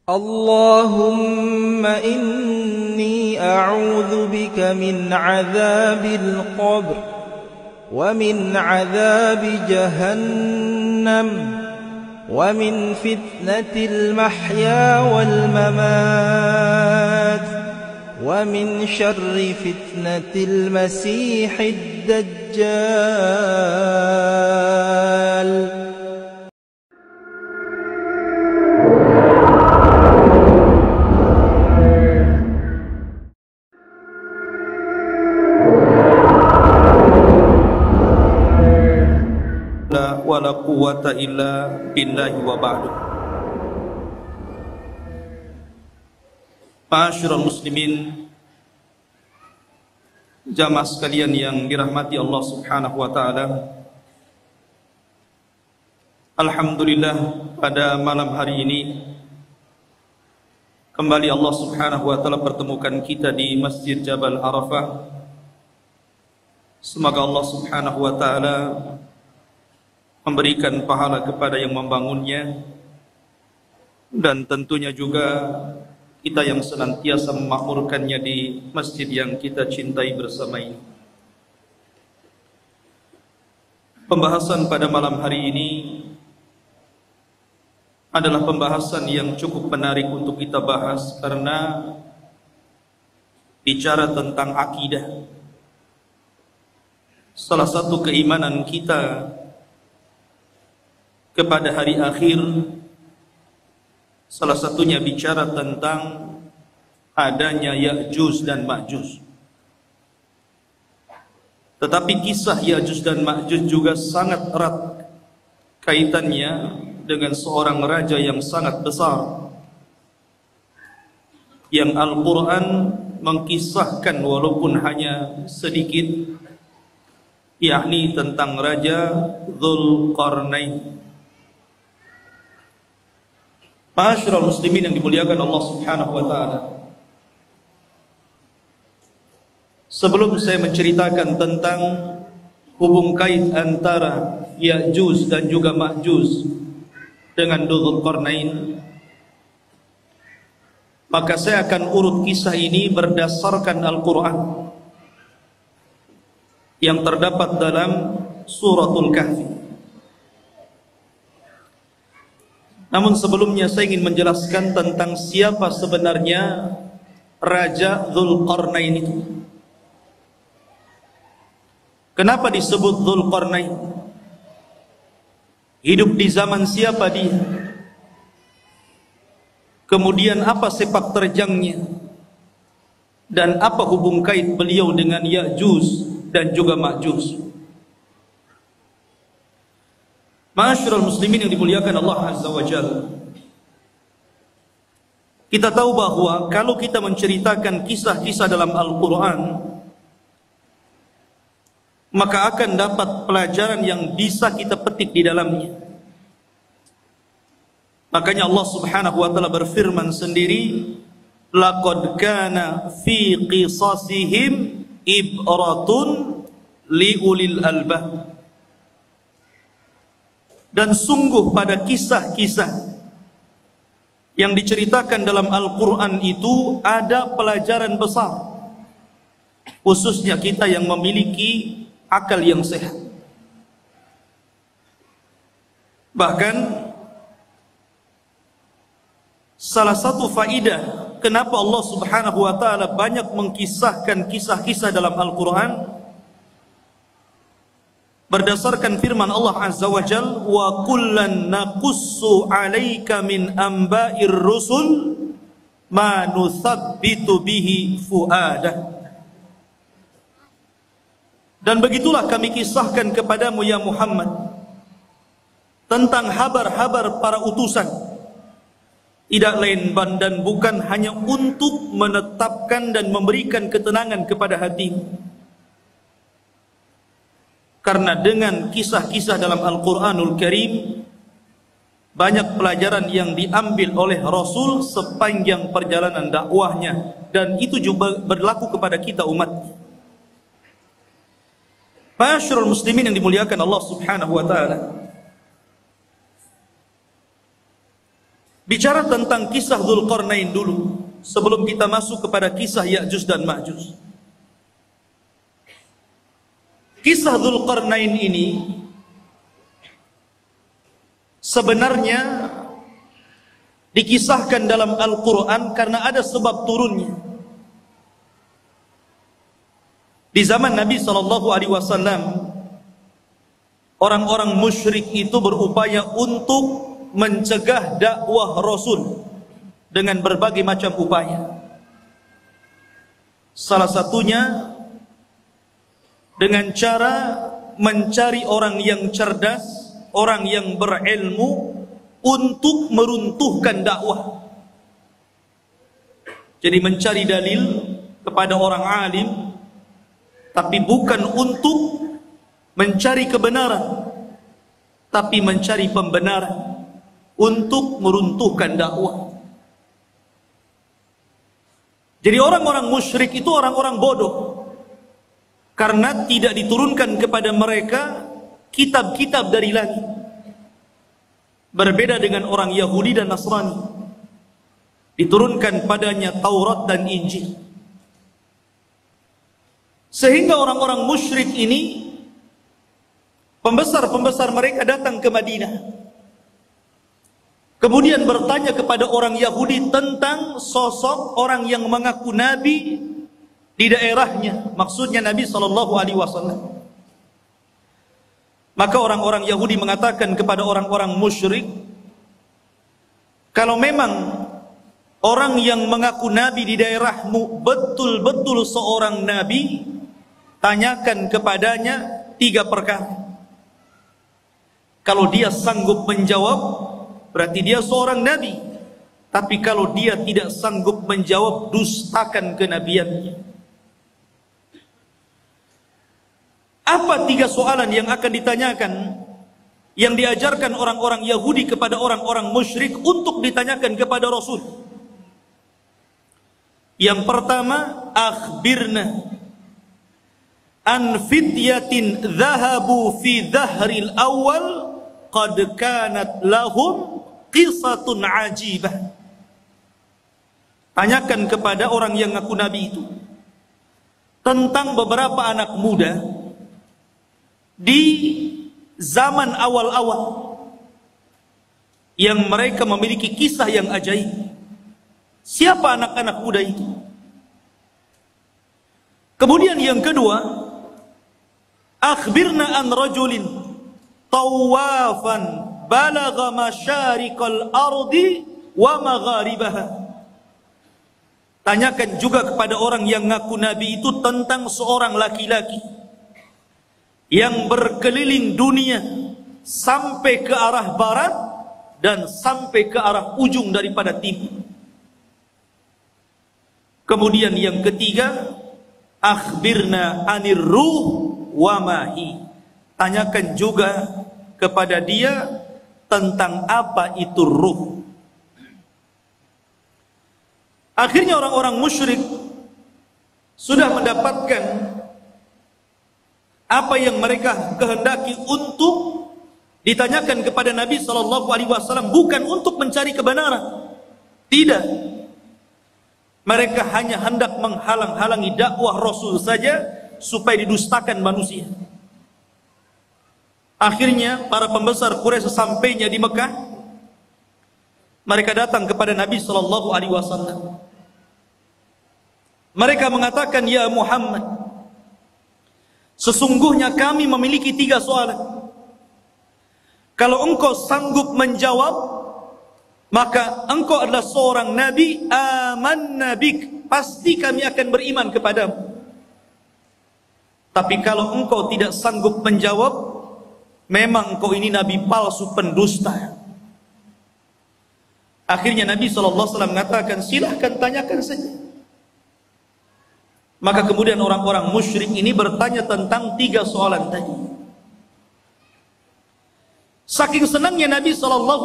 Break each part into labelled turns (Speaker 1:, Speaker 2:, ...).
Speaker 1: اللهم إني أعوذ بك من عذاب القبر ومن عذاب جهنم ومن فتنة المحيا والممات ومن شر فتنة المسيح الدجال.
Speaker 2: Wala quwwata illa billahi wa ba'du. Ma'asyiral muslimin, jamaah sekalian yang dirahmati Allah Subhanahu wa taala. Alhamdulillah, pada malam hari ini kembali Allah Subhanahu wa taala pertemukan kita di Masjid Jabal Arafah. Semoga Allah Subhanahu wa taala memberikan pahala kepada yang membangunnya, dan tentunya juga kita yang senantiasa memakmurkannya di masjid yang kita cintai bersama ini. Pembahasan pada malam hari ini adalah pembahasan yang cukup menarik untuk kita bahas, karena bicara tentang akidah, salah satu keimanan kita kepada hari akhir, salah satunya bicara tentang adanya Ya'juj dan Ma'juj. Tetapi kisah Ya'juj dan Ma'juj juga sangat erat kaitannya dengan seorang raja yang sangat besar, yang Al-Quran mengkisahkan walaupun hanya sedikit, yakni tentang Raja Dzulqarnain. Ma'asyiral muslimin yang dimuliakan Allah Subhanahu wa taala. Sebelum saya menceritakan tentang hubung kait antara Ya'juj dan juga Ma'juj dengan Dzulqarnain, maka saya akan urut kisah ini berdasarkan Al-Quran yang terdapat dalam Suratul Kahfi. Namun sebelumnya saya ingin menjelaskan tentang siapa sebenarnya Raja Dzulqarnain itu. Kenapa disebut Dzulqarnain? Hidup di zaman siapa dia? Kemudian apa sepak terjangnya? Dan apa hubung kait beliau dengan Ya'juj dan juga Ma'juj? Ma'asyiral muslimin yang dimuliakan Allah Azza wa Jalla, kita tahu bahwa kalau kita menceritakan kisah-kisah dalam Al-Quran, maka akan dapat pelajaran yang bisa kita petik di dalamnya. Makanya Allah Subhanahu wa taala berfirman sendiri, laqad kana fi qisasihim ibratun liulil albab. Dan sungguh pada kisah-kisah yang diceritakan dalam Al-Quran itu ada pelajaran besar, khususnya kita yang memiliki akal yang sehat. Bahkan salah satu faidah kenapa Allah Subhanahu wa taala banyak mengkisahkan kisah-kisah dalam Al-Quran, berdasarkan firman Allah Azza wa Jalla, wa kullan naqussu 'alaika min amba'ir rusul ma nuthabbitu bihi fuadah. Dan begitulah kami kisahkan kepadamu ya Muhammad tentang habar-habar para utusan, tidak lain dan bukan hanya untuk menetapkan dan memberikan ketenangan kepada hatimu. Karena dengan kisah-kisah dalam Al-Quranul Karim banyak pelajaran yang diambil oleh Rasul sepanjang perjalanan dakwahnya, dan itu juga berlaku kepada kita umat. Ma'asyiral muslimin yang dimuliakan Allah Subhanahu wa taala, bicara tentang kisah Dzulqarnain dulu sebelum kita masuk kepada kisah Ya'juj dan Ma'juj. Kisah Dzulqarnain ini sebenarnya dikisahkan dalam Al-Quran karena ada sebab turunnya. Di zaman Nabi SAW, orang-orang musyrik itu berupaya untuk mencegah dakwah Rasul dengan berbagai macam upaya. Salah satunya dengan cara mencari orang yang cerdas, orang yang berilmu untuk meruntuhkan dakwah. Jadi mencari dalil kepada orang alim, tapi bukan untuk mencari kebenaran, tapi mencari pembenaran untuk meruntuhkan dakwah. Jadi orang-orang musyrik itu orang-orang bodoh, karena tidak diturunkan kepada mereka kitab-kitab dari langit. Berbeda dengan orang Yahudi dan Nasrani, diturunkan padanya Taurat dan Injil. Sehingga orang-orang musyrik ini, pembesar-pembesar mereka datang ke Madinah, kemudian bertanya kepada orang Yahudi tentang sosok orang yang mengaku nabi di daerahnya, maksudnya Nabi SAW. Maka orang-orang Yahudi mengatakan kepada orang-orang musyrik, kalau memang orang yang mengaku nabi di daerahmu betul-betul seorang nabi, tanyakan kepadanya 3 perkara. Kalau dia sanggup menjawab, berarti dia seorang nabi. Tapi kalau dia tidak sanggup menjawab, dustakan kenabiannya. Apa 3 soalan yang akan ditanyakan, yang diajarkan orang-orang Yahudi kepada orang-orang musyrik untuk ditanyakan kepada Rasul? Yang pertama, akhbirna an fityatin dhahabu fi dhahril awal qad kanat lahum qisatun ajibah. Tanyakan kepada orang yang ngaku nabi itu tentang beberapa anak muda di zaman awal-awal yang mereka memiliki kisah yang ajaib. Siapa anak-anak muda itu? Kemudian yang kedua, akhbirna an rajulin tawafan balagha masyariqal ardi wa magharibaha. Tanyakan juga kepada orang yang ngaku nabi itu tentang seorang laki-laki yang berkeliling dunia sampai ke arah barat dan sampai ke arah ujung daripada timur. Kemudian yang ketiga, akhbirna anir ruh wa mahi. Tanyakan juga kepada dia tentang apa itu ruh. Akhirnya orang-orang musyrik sudah mendapatkan apa yang mereka kehendaki untuk ditanyakan kepada Nabi SAW, bukan untuk mencari kebenaran. Tidak. Mereka hanya hendak menghalang-halangi dakwah Rasul saja supaya didustakan manusia. Akhirnya para pembesar Quraisy sesampainya di Mekah, mereka datang kepada Nabi SAW. Mereka mengatakan, ya Muhammad, sesungguhnya kami memiliki 3 soalan. Kalau engkau sanggup menjawab, maka engkau adalah seorang nabi, amanna bik, pasti kami akan beriman kepadamu. Tapi kalau engkau tidak sanggup menjawab, memang engkau ini nabi palsu, pendusta. Akhirnya Nabi SAW mengatakan, silahkan tanyakan saja. Maka kemudian orang-orang musyrik ini bertanya tentang 3 soalan tadi. Saking senangnya Nabi SAW,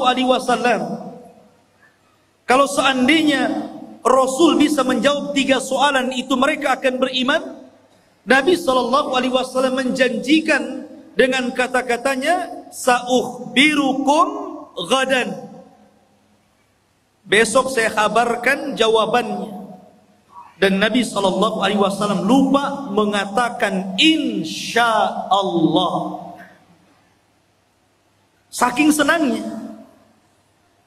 Speaker 2: kalau seandainya Rasul bisa menjawab 3 soalan itu, mereka akan beriman. Nabi SAW menjanjikan dengan kata-katanya, sa'ukhbirukum ghadan, besok saya kabarkan jawabannya. Dan Nabi SAW lupa mengatakan insya Allah. Saking senangnya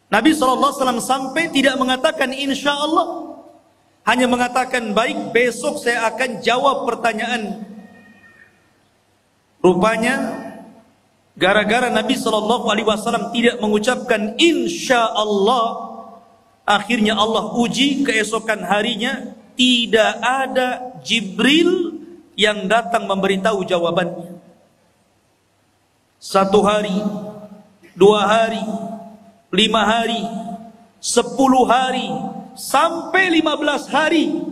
Speaker 2: Nabi SAW sampai tidak mengatakan insya Allah, hanya mengatakan baik, besok saya akan jawab pertanyaan. Rupanya gara-gara Nabi SAW tidak mengucapkan insya Allah, akhirnya Allah uji keesokan harinya. Tidak ada Jibril yang datang memberitahu jawabannya. 1 hari, 2 hari, 5 hari, 10 hari, sampai 15 hari.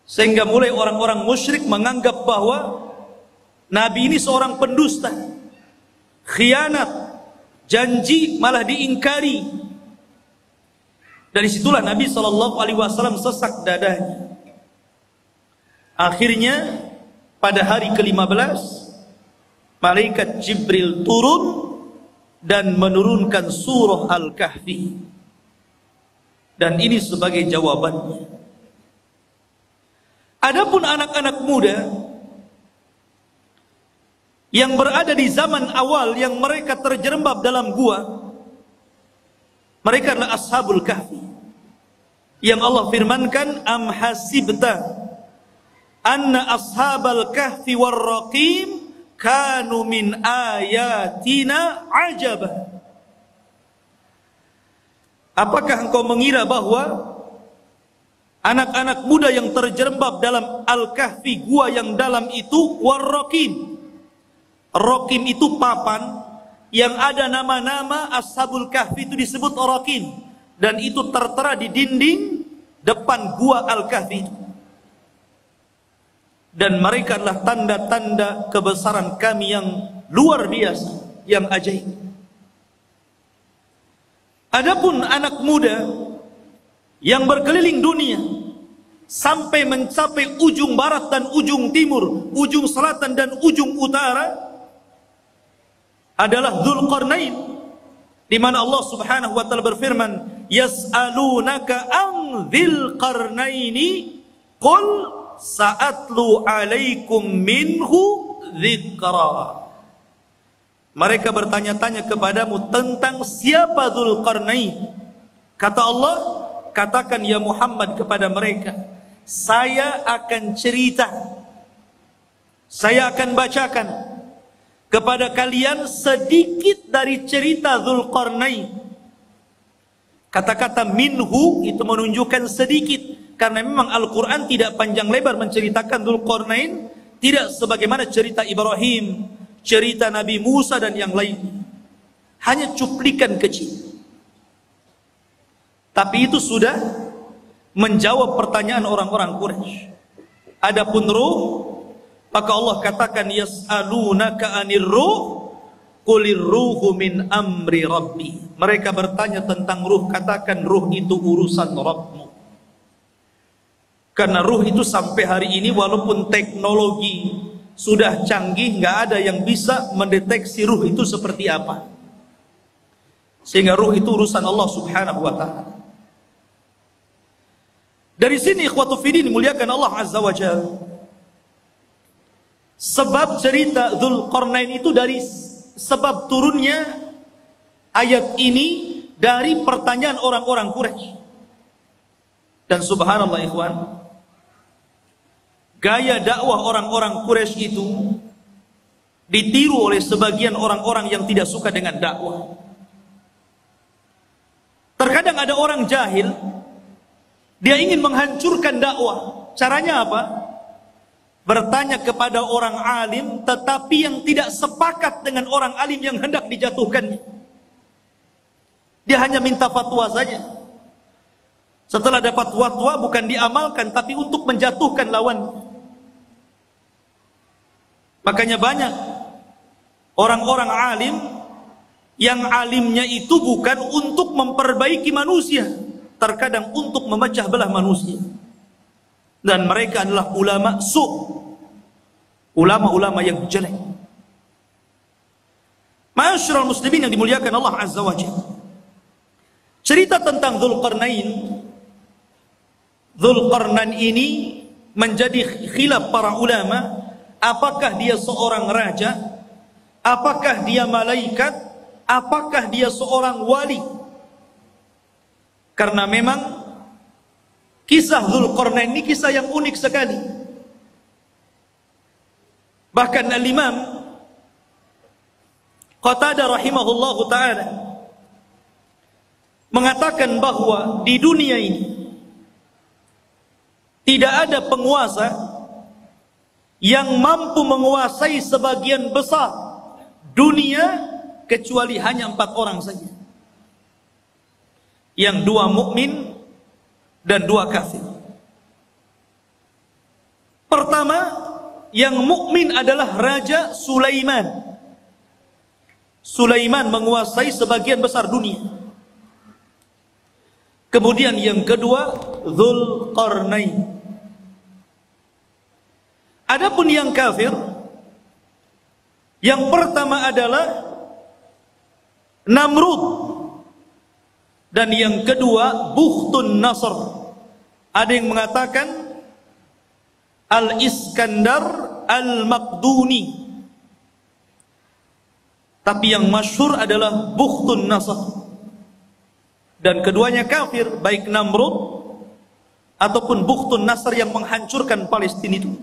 Speaker 2: Sehingga mulai orang-orang musyrik menganggap bahwa Nabi ini seorang pendusta, khianat, janji malah diingkari. Dari situlah Nabi SAW sesak dadanya. Akhirnya pada hari ke-15 malaikat Jibril turun dan menurunkan surah Al-Kahfi. Dan ini sebagai jawabannya. Adapun anak-anak muda yang berada di zaman awal yang mereka terjerembab dalam gua, mereka adalah Ashabul Kahfi. Yang Allah firmankan, am hasibta anna ashabal kahfi warraqim kanu min ayatina ajaba. Apakah engkau mengira bahwa anak-anak muda yang terjerembab dalam Al-Kahfi, gua yang dalam itu, warraqim. Raqim itu papan yang ada nama-nama Ashabul Kahfi, itu disebut raqim. Dan itu tertera di dinding depan gua Al-Kahfi. Dan mereka adalah tanda-tanda kebesaran kami yang luar biasa, yang ajaib. Adapun anak muda yang berkeliling dunia sampai mencapai ujung barat dan ujung timur, ujung selatan dan ujung utara, adalah Dzulqarnain, di mana Allah Subhanahu wa taala berfirman, yas'alunaka an dzil qarnaini qul sa'atlu 'alaikum minhu dzikra. Mereka bertanya-tanya kepadamu tentang siapa Dzulqarnain. Kata Allah, katakan ya Muhammad kepada mereka, saya akan cerita, saya akan bacakan kepada kalian sedikit dari cerita Dzulqarnain. Kata-kata minhu itu menunjukkan sedikit, karena memang Al-Quran tidak panjang lebar menceritakan Dzulqarnain, tidak sebagaimana cerita Ibrahim, cerita Nabi Musa dan yang lain. Hanya cuplikan kecil. Tapi itu sudah menjawab pertanyaan orang-orang Quraisy. Adapun ruh, maka Allah katakan yas'alunaka 'anir ruh qulir ruhu min amri rabbi. Mereka bertanya tentang ruh, katakan ruh itu urusan Rabbmu. Karena ruh itu sampai hari ini walaupun teknologi sudah canggih, nggak ada yang bisa mendeteksi ruh itu seperti apa. Sehingga ruh itu urusan Allah Subhanahu wa taala. Dari sini ikhwatu fiddin dimuliakan Allah Azza wa Jalla. Sebab cerita Dzulqarnain itu dari sebab turunnya ayat ini dari pertanyaan orang-orang Quraisy. Dan subhanallah ikhwan, gaya dakwah orang-orang Quraisy itu ditiru oleh sebagian orang-orang yang tidak suka dengan dakwah. Terkadang ada orang jahil, dia ingin menghancurkan dakwah. Caranya apa? Bertanya kepada orang alim, tetapi yang tidak sepakat dengan orang alim yang hendak dijatuhkannya. Dia hanya minta fatwa saja. Setelah dapat fatwa bukan diamalkan, tapi untuk menjatuhkan lawan. Makanya banyak orang-orang alim yang alimnya itu bukan untuk memperbaiki manusia, terkadang untuk memecah belah manusia. Dan mereka adalah ulama ulama-ulama yang jelek. Ma'asyiral muslimin yang dimuliakan Allah Azza wa Jalla, cerita tentang Dzulqarnain. Dzulqarnain ini menjadi khilaf para ulama, apakah dia seorang raja, apakah dia malaikat, apakah dia seorang wali. Karena memang kisah Dzulqarnain ini kisah yang unik sekali. Bahkan Al-Imam Qatadah rahimahullahu ta'ala mengatakan bahwa di dunia ini tidak ada penguasa yang mampu menguasai sebagian besar dunia kecuali hanya 4 orang saja. Yang 2 mukmin dan 2 kafir. Pertama, yang mukmin adalah Raja Sulaiman. Sulaiman menguasai sebagian besar dunia. Kemudian yang kedua, Dzulqarnain. Adapun yang kafir, yang pertama adalah Namrud, dan yang kedua Bukhtun Nasr. Ada yang mengatakan Al-Iskandar Al-Maqduni, tapi yang masyhur adalah Bukhtun Nasr. Dan keduanya kafir, baik Namrud ataupun Bukhtun Nasr yang menghancurkan Palestina itu.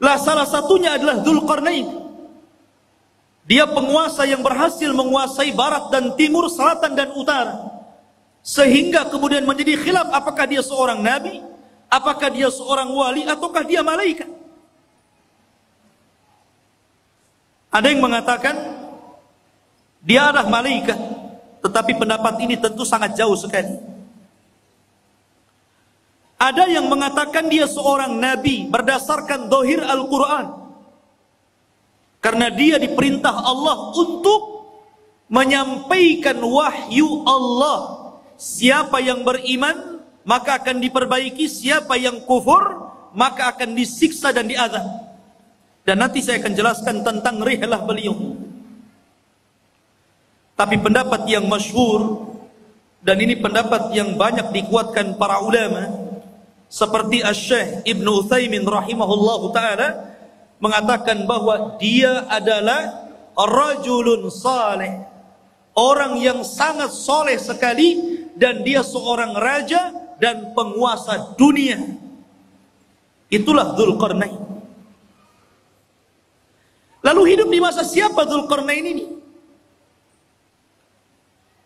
Speaker 2: Lah salah satunya adalah Dzulqarnain. Dia penguasa yang berhasil menguasai barat dan timur, selatan dan utara. Sehingga kemudian menjadi khilaf apakah dia seorang nabi, apakah dia seorang wali, ataukah dia malaikat. Ada yang mengatakan dia adalah malaikat, tetapi pendapat ini tentu sangat jauh sekali. Ada yang mengatakan dia seorang nabi berdasarkan zahir Al-Quran, karena dia diperintah Allah untuk menyampaikan wahyu Allah. Siapa yang beriman maka akan diperbaiki, siapa yang kufur maka akan disiksa dan diazab. Dan nanti saya akan jelaskan tentang rihlah beliau. Tapi pendapat yang masyhur, dan ini pendapat yang banyak dikuatkan para ulama, seperti Asy-Syaikh Ibnu Utsaimin rahimahullahu ta'ala, mengatakan bahwa dia adalah rajulun saleh, orang yang sangat soleh sekali, dan dia seorang raja dan penguasa dunia. Itulah Dzulqarnain. Lalu hidup di masa siapa Dzulqarnain ini?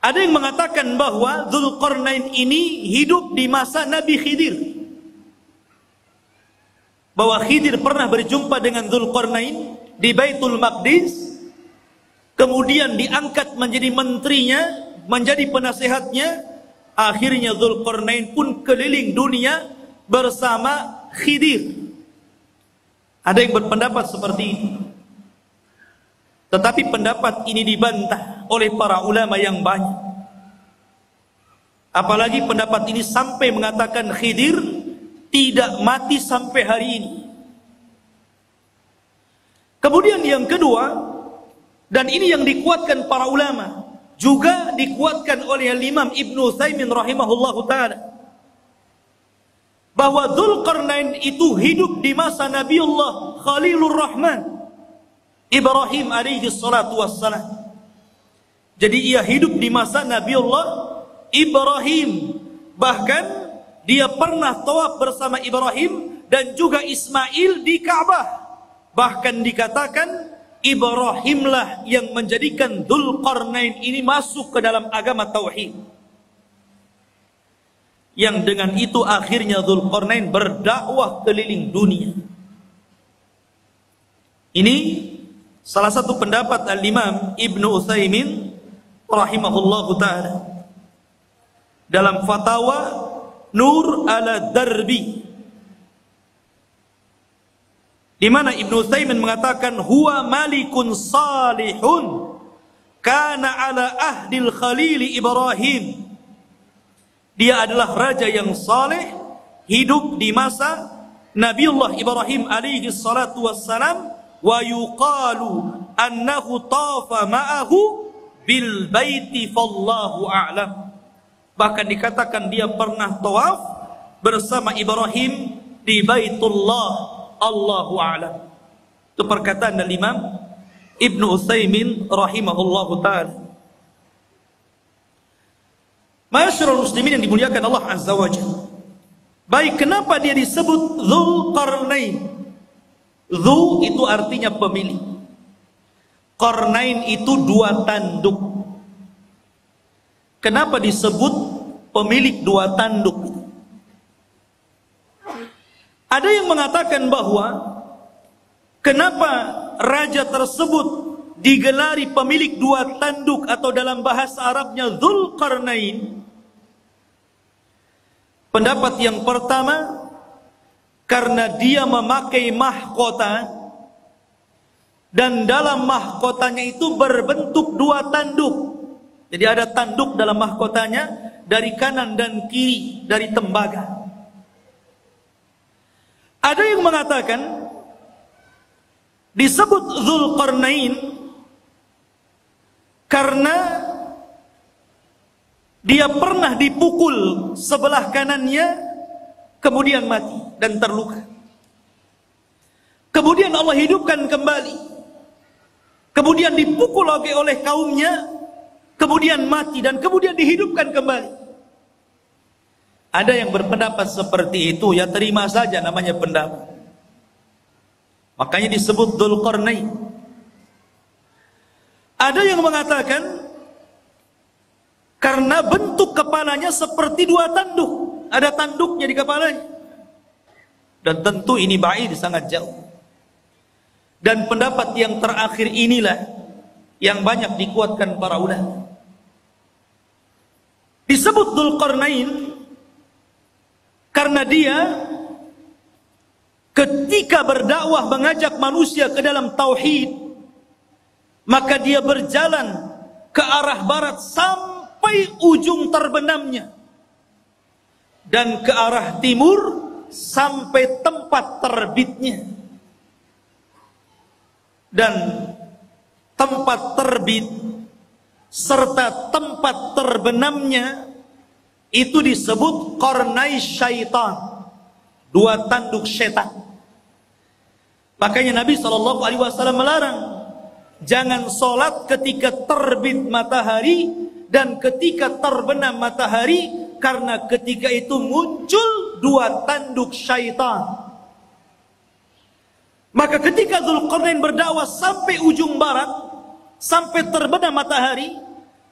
Speaker 2: Ada yang mengatakan bahwa Dzulqarnain ini hidup di masa Nabi Khidir, bahwa Khidir pernah berjumpa dengan Dzulqarnain di Baitul Maqdis, kemudian diangkat menjadi menterinya, menjadi penasehatnya. Akhirnya Dzulqarnain pun keliling dunia bersama Khidir. Ada yang berpendapat seperti itu, tetapi pendapat ini dibantah oleh para ulama yang banyak. Apalagi pendapat ini sampai mengatakan Khidir tidak mati sampai hari ini. Kemudian yang kedua, dan ini yang dikuatkan para ulama, juga dikuatkan oleh Imam Ibnu Utsaimin rahimahullahu ta'ala, bahwa Dzulqarnain itu hidup di masa Nabiullah Khalilur Rahman Ibrahim alaihi salatu wassalam. Jadi ia hidup di masa Nabiullah Ibrahim. Bahkan dia pernah tawaf bersama Ibrahim dan juga Ismail di Ka'bah. Bahkan dikatakan Ibrahimlah yang menjadikan Dzulqarnain ini masuk ke dalam agama tauhid. Yang dengan itu akhirnya Dzulqarnain berdakwah keliling dunia. Ini salah satu pendapat Al-Imam Ibnu Utsaimin rahimahullahu ta'ala dalam fatwa Nur ala Darbi, di mana Ibnu Utsaimin mengatakan huwa malikun salihun kana ala ahdil khalil Ibrahim. Dia adalah raja yang saleh, hidup di masa Nabiullah Ibrahim alaihi salatu wassalam, wa yuqalu annahu tafa ma'ahu bil baiti fallahu a'lam. Bahkan dikatakan dia pernah tawaf bersama Ibrahim di Baitullah, Allahu a'lam. Itu perkataan dari Imam Ibnu Utsaimin rahimahullahu taala. Ma'asyiral muslimin yang dimuliakan Allah Azza wa Jalla. Baik, kenapa dia disebut Dzulqarnain? Dzu itu artinya pemilik. Qarnain itu dua tanduk. Kenapa disebut pemilik dua tanduk? Ada yang mengatakan bahwa kenapa raja tersebut digelari pemilik dua tanduk atau dalam bahasa Arabnya Dzulqarnain. Pendapat yang pertama, karena dia memakai mahkota dan dalam mahkotanya itu berbentuk dua tanduk. Jadi ada tanduk dalam mahkotanya dari kanan dan kiri dari tembaga. Ada yang mengatakan disebut Dzulqarnain karena dia pernah dipukul sebelah kanannya, kemudian mati dan terluka. Kemudian Allah hidupkan kembali. Kemudian dipukul lagi oleh kaumnya, kemudian mati dan kemudian dihidupkan kembali. Ada yang berpendapat seperti itu, ya terima saja namanya pendapat. Makanya disebut Dzulqarnain. Ada yang mengatakan karena bentuk kepalanya seperti dua tanduk. Ada tanduknya di kepalanya. Dan tentu ini ba'id, sangat jauh. Dan pendapat yang terakhir inilah yang banyak dikuatkan para ulama. Disebut Dzulqarnain karena dia ketika berdakwah mengajak manusia ke dalam tauhid, maka dia berjalan ke arah barat sampai ujung terbenamnya dan ke arah timur sampai tempat terbitnya. Dan tempat terbit serta tempat terbenamnya itu disebut qarnai syaitan, dua tanduk setan. Makanya Nabi SAW melarang jangan sholat ketika terbit matahari dan ketika terbenam matahari, karena ketika itu muncul dua tanduk syaitan. Maka ketika Dzulqarnain berdakwah sampai ujung barat, sampai terbenam matahari,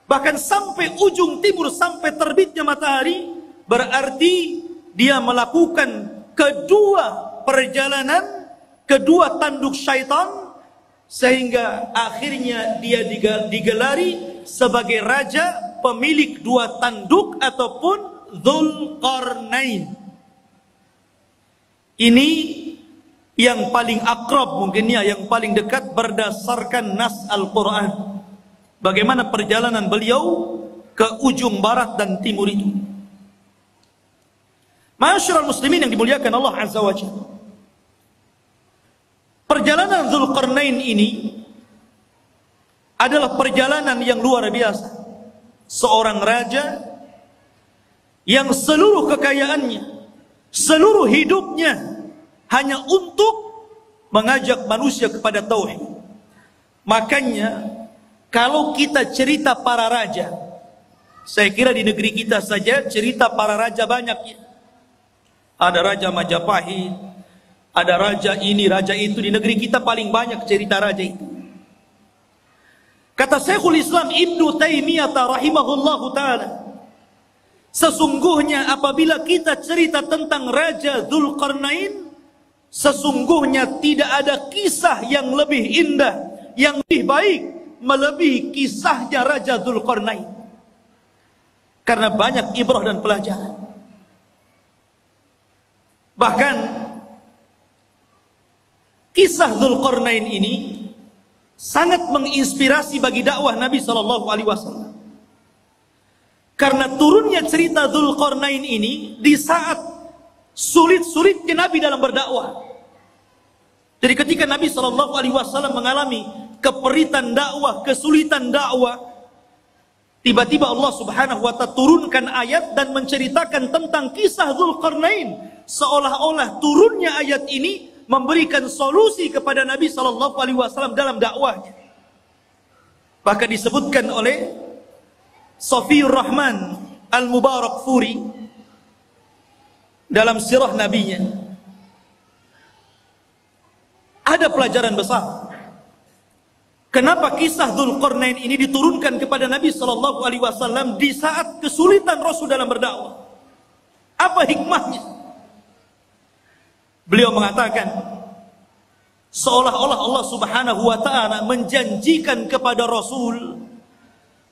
Speaker 2: bahkan sampai ujung timur, sampai terbitnya matahari, berarti dia melakukan kedua perjalanan, kedua tanduk syaitan, sehingga akhirnya dia digelari sebagai raja pemilik dua tanduk ataupun Dzulqarnain. Ini yang paling akrab mungkin ya, yang paling dekat berdasarkan nas Al-Quran. Bagaimana perjalanan beliau ke ujung barat dan timur itu. Ma'asyiral muslimin yang dimuliakan Allah Azza wa Jalla. Perjalanan Dzulqarnain ini adalah perjalanan yang luar biasa. Seorang raja yang seluruh kekayaannya, seluruh hidupnya hanya untuk mengajak manusia kepada tauhid. Makanya kalau kita cerita para raja, saya kira di negeri kita saja cerita para raja banyak ya. Ada Raja Majapahit, ada raja ini, raja itu. Di negeri kita paling banyak cerita raja itu. Kata Syekhul Islam Ibnu Taimiyah rahimahullahu ta'ala, sesungguhnya apabila kita cerita tentang Raja Dzulqarnain, sesungguhnya tidak ada kisah yang lebih indah, yang lebih baik melebihi kisahnya Raja Dzulqarnain. Karena banyak ibrah dan pelajaran. Bahkan kisah Dzulqarnain ini sangat menginspirasi bagi dakwah Nabi SAW. Karena turunnya cerita Dzulqarnain ini di saat sulit-sulitnya Nabi dalam berdakwah. Jadi ketika Nabi SAW mengalami keperitan dakwah, kesulitan dakwah, tiba-tiba Allah Subhanahu wa ta'ala turunkan ayat dan menceritakan tentang kisah Dzulqarnain, seolah-olah turunnya ayat ini memberikan solusi kepada Nabi sallallahu alaihi wasallam dalam dakwahnya. Bahkan disebutkan oleh Safiyur Rahman Al-Mubarakfuri dalam sirah nabinya, ada pelajaran besar. Kenapa kisah Dzulqarnain ini diturunkan kepada Nabi sallallahu alaihi wasallam di saat kesulitan Rasul dalam berdakwah? Apa hikmahnya? Beliau mengatakan, seolah-olah Allah Subhanahu wa ta'ala menjanjikan kepada Rasul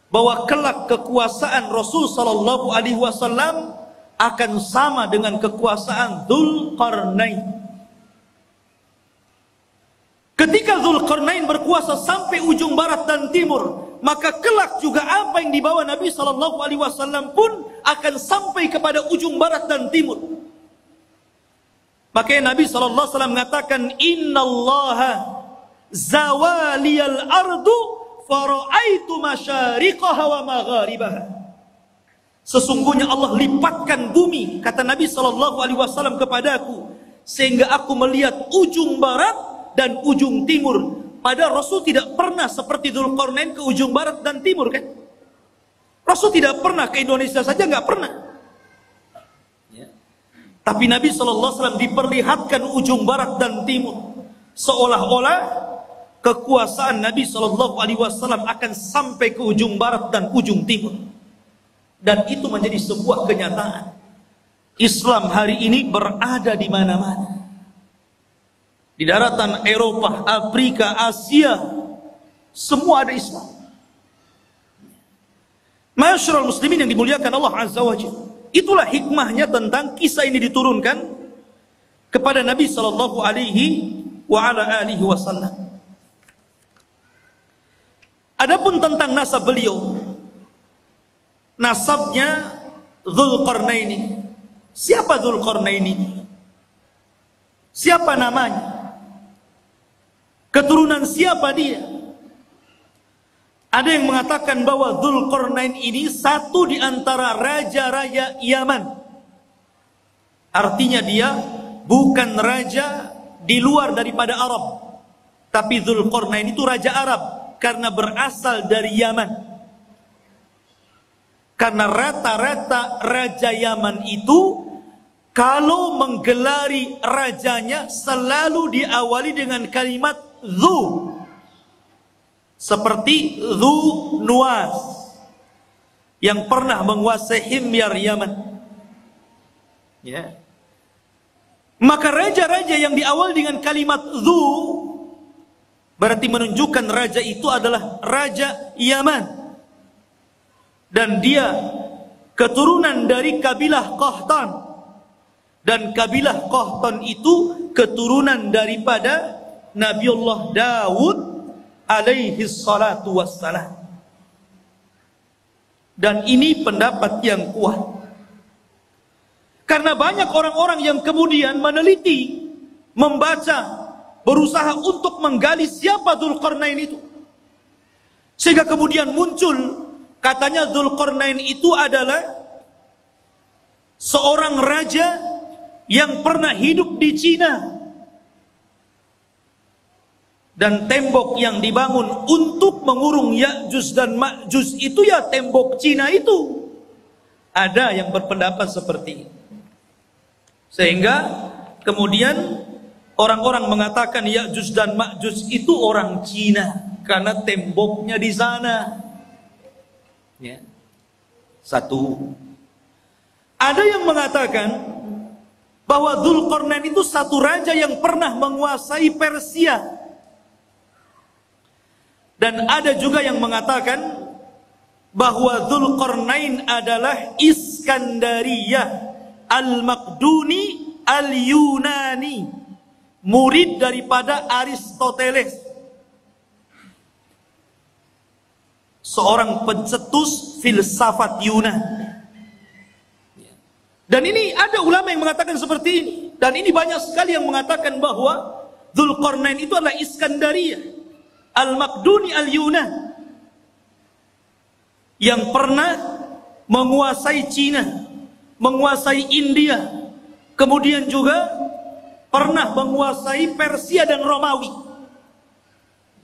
Speaker 2: bahwa kelak kekuasaan Rasul sallallahu alaihi wasallam akan sama dengan kekuasaan Dzulqarnain. Ketika Dzulqarnain berkuasa sampai ujung barat dan timur, maka kelak juga apa yang dibawa Nabi sallallahu alaihi wasallam pun akan sampai kepada ujung barat dan timur. Makanya Nabi sallallahu alaihi wasallam mengatakan, innallaha zawaliyal ardu fara'aitu masyariqaha wa magharibaha. Sesungguhnya Allah lipatkan bumi, kata Nabi sallallahu alaihi wasallam kepadaku, sehingga aku melihat ujung barat dan ujung timur. Padahal Rasul tidak pernah seperti Dzulqarnain ke ujung barat dan timur, kan? Rasul tidak pernah ke Indonesia saja, nggak pernah. Ya. Tapi Nabi SAW diperlihatkan ujung barat dan timur, seolah-olah kekuasaan Nabi SAW akan sampai ke ujung barat dan ujung timur. Dan itu menjadi sebuah kenyataan. Islam hari ini berada di mana-mana. Di daratan Eropa, Afrika, Asia, semua ada Islam. Ma'asyiral muslimin yang dimuliakan Allah Azza wa Jalla. Itulah hikmahnya tentang kisah ini diturunkan kepada Nabi sallallahu alaihi wasallam. Adapun tentang nasab beliau, nasabnya Dzulqarnain. Siapa Dzulqarnain ini? Siapa namanya? Keturunan siapa dia? Ada yang mengatakan bahwa Dzulqarnain ini satu di antara raja-raja Yaman. Artinya dia bukan raja di luar daripada Arab, tapi Dzulqarnain itu raja Arab karena berasal dari Yaman. Karena rata-rata raja Yaman itu kalau menggelari rajanya selalu diawali dengan kalimat Dzu, seperti Dzu Nuwas yang pernah menguasai Himyar Yaman. Ya. Maka raja-raja yang diawali dengan kalimat Dzu berarti menunjukkan raja itu adalah raja Yaman, dan dia keturunan dari kabilah Qahtan, dan kabilah Qahtan itu keturunan daripada Nabiullah Daud alaihi salatu wassalam. Dan ini pendapat yang kuat, karena banyak orang-orang yang kemudian meneliti, membaca, berusaha untuk menggali siapa Dzulqarnain itu, sehingga kemudian muncul katanya Dzulqarnain itu adalah seorang raja yang pernah hidup di Cina. Dan tembok yang dibangun untuk mengurung Ya'juj dan Ma'juj itu ya tembok Cina itu. Ada yang berpendapat seperti itu. Sehingga kemudian orang-orang mengatakan Ya'juj dan Ma'juj itu orang Cina karena temboknya di sana. Ya. Satu. Ada yang mengatakan bahwa Dzulqarnain itu satu raja yang pernah menguasai Persia. Dan ada juga yang mengatakan bahwa Dzulqarnain adalah Iskandariyah Al-Maqduni Al-Yunani, murid daripada Aristoteles, seorang pencetus filsafat Yunani. Dan ini ada ulama yang mengatakan seperti ini. Dan ini banyak sekali yang mengatakan bahwa Dzulqarnain itu adalah Iskandariyah Al-Maqduni Al-Yunan, yang pernah menguasai Cina, menguasai India, kemudian juga pernah menguasai Persia dan Romawi.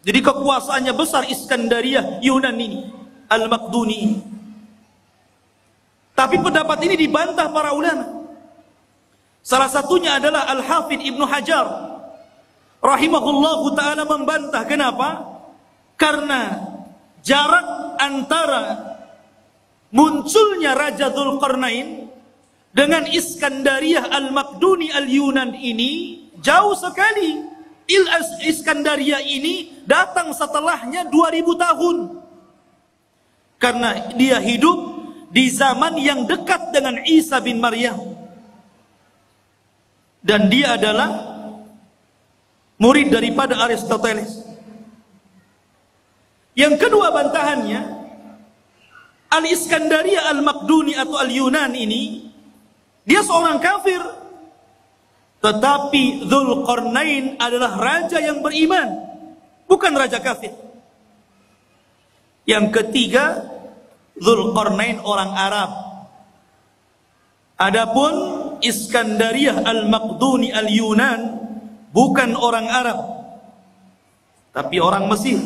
Speaker 2: Jadi kekuasaannya besar Iskandariyah Yunan ini, Al-Maqduni ini. Tapi pendapat ini dibantah para ulama. Salah satunya adalah Al-Hafidh Ibnu Hajar rahimahullahu ta'ala membantah. Kenapa? Karena jarak antara munculnya Raja Dzulqarnain dengan Iskandariyah Al-Maqduni Al-Yunan ini jauh sekali. Iskandariyah ini datang setelahnya 2000 tahun. Karena dia hidup di zaman yang dekat dengan Isa bin Maryam. Dan dia adalah murid daripada Aristoteles. Yang kedua bantahannya, Al-Iskandariyah Al-Maqduni atau Al-Yunan ini, dia seorang kafir. Tetapi Dzulqarnain adalah raja yang beriman, bukan raja kafir. Yang ketiga, Dzulqarnain orang Arab. Adapun Iskandariyah Al-Maqduni Al-Yunan bukan orang Arab, tapi orang Mesir.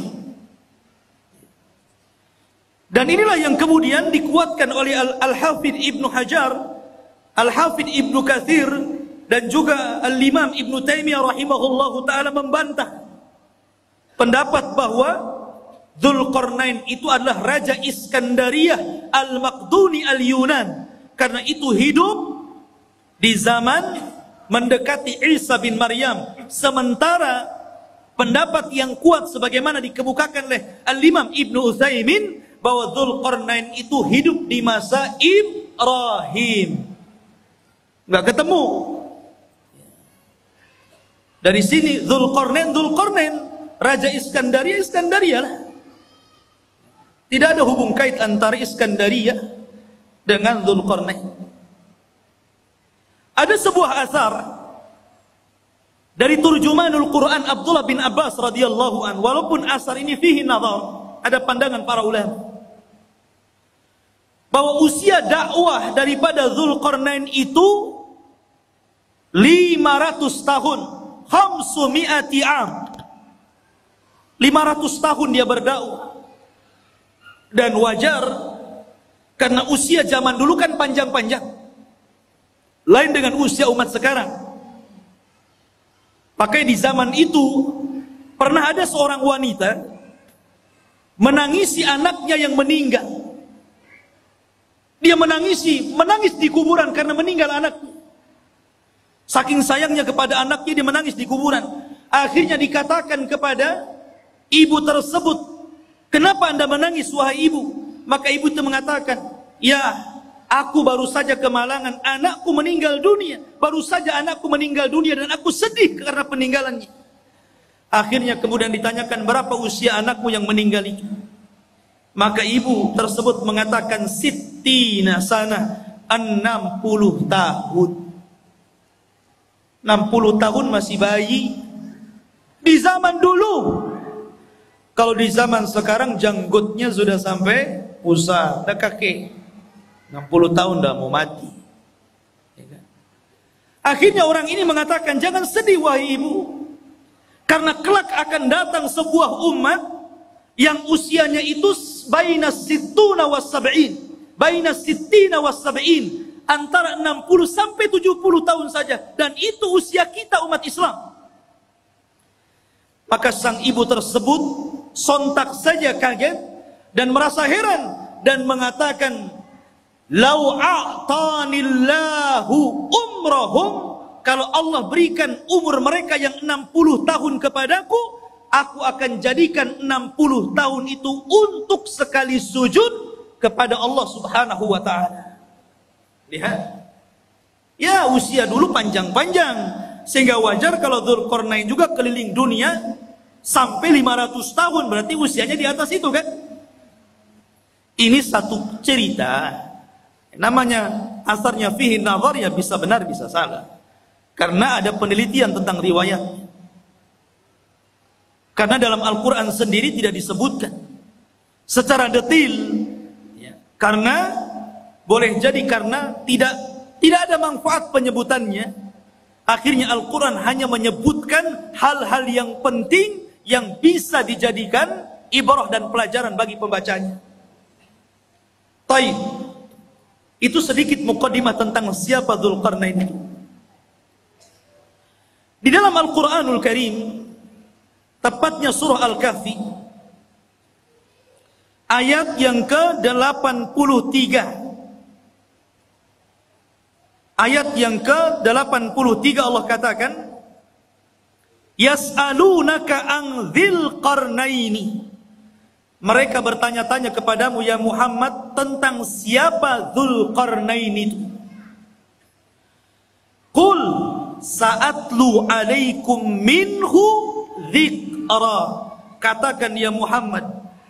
Speaker 2: Dan inilah yang kemudian dikuatkan oleh Al-Hafidh Ibnu Hajar, Al-Hafidh Ibnu Katsir, dan juga Al-Imam Ibnu Taimiyah rahimahullahu ta'ala membantah pendapat bahwa Dzulqarnain itu adalah Raja Iskandariyah Al-Maqduni Al-Yunan, karena itu hidup di zaman mendekati Isa bin Maryam. Sementara pendapat yang kuat sebagaimana dikemukakan oleh Al-Imam Ibnu Utsaimin bahwa Dzulqarnain itu hidup di masa Ibrahim. Nggak ketemu. Dari sini Dzulqarnain, Raja Iskandariyah lah. Tidak ada hubung kait antara Iskandariyah dengan Dzulqarnain. Ada sebuah asar dari turjumanul Quran Abdullah bin Abbas radhiyallahu anhu, walaupun asar ini fihi nazar, ada pandangan para ulama, bahwa usia dakwah daripada Dzulqarnain itu 500 tahun. 500 am. 500 tahun dia berdakwah. Dan wajar karena usia zaman dulu kan panjang-panjang. Lain dengan usia umat sekarang. Pakai di zaman itu pernah ada seorang wanita menangisi anaknya yang meninggal. Dia menangis di kuburan karena meninggal anaknya. Saking sayangnya kepada anaknya, dia menangis di kuburan. Akhirnya dikatakan kepada ibu tersebut, "Kenapa Anda menangis wahai ibu?" Maka ibu itu mengatakan, "Ya, aku baru saja kemalangan, anakku meninggal dunia. Baru saja anakku meninggal dunia dan aku sedih karena peninggalannya." Akhirnya kemudian ditanyakan, "Berapa usia anakmu yang meninggal itu?" Maka ibu tersebut mengatakan, "Sittina sana, 60 tahun." 60 tahun masih bayi. Di zaman dulu. Kalau di zaman sekarang janggutnya sudah sampai pusat, dah kakek. 60 tahun dah mau mati. Akhirnya orang ini mengatakan, "Jangan sedih wahai ibu. Karena kelak akan datang sebuah umat yang usianya itu baina sittuna was sab'in. Baina sittina was sab'in. Antara 60 sampai 70 tahun saja. Dan itu usia kita umat Islam." Maka sang ibu tersebut sontak saja kaget dan merasa heran dan mengatakan, "Lau a'tanillahu umrahum," kalau Allah berikan umur mereka yang 60 tahun kepadaku, aku akan jadikan 60 tahun itu untuk sekali sujud kepada Allah Subhanahu wa ta'ala. Lihat. Ya, usia dulu panjang-panjang. Sehingga wajar kalau Dzulqarnain juga keliling dunia sampai 500 tahun. Berarti usianya di atas itu kan. Ini satu cerita. Namanya asarnya fihi nazar, ya bisa benar bisa salah. Karena ada penelitian tentang riwayatnya. Karena dalam Al-Quran sendiri tidak disebutkan secara detail ya, Karena boleh jadi karena tidak ada manfaat penyebutannya. Akhirnya Al-Quran hanya menyebutkan hal-hal yang penting yang bisa dijadikan ibrah dan pelajaran bagi pembacanya. Taib. Itu sedikit muqaddimah tentang siapa Dzulqarnain itu. Di dalam Al-Quranul Karim, tepatnya surah Al-Kahfi, ayat yang ke-83. Ayat yang ke-83 Allah katakan, Yas'alunaka an dzil qarnaini. Mereka bertanya-tanya kepadamu ya Muhammad tentang siapa Dzulqarnain itu. Qul sa'atlu alaikum minhu dzikra. Katakan ya Muhammad,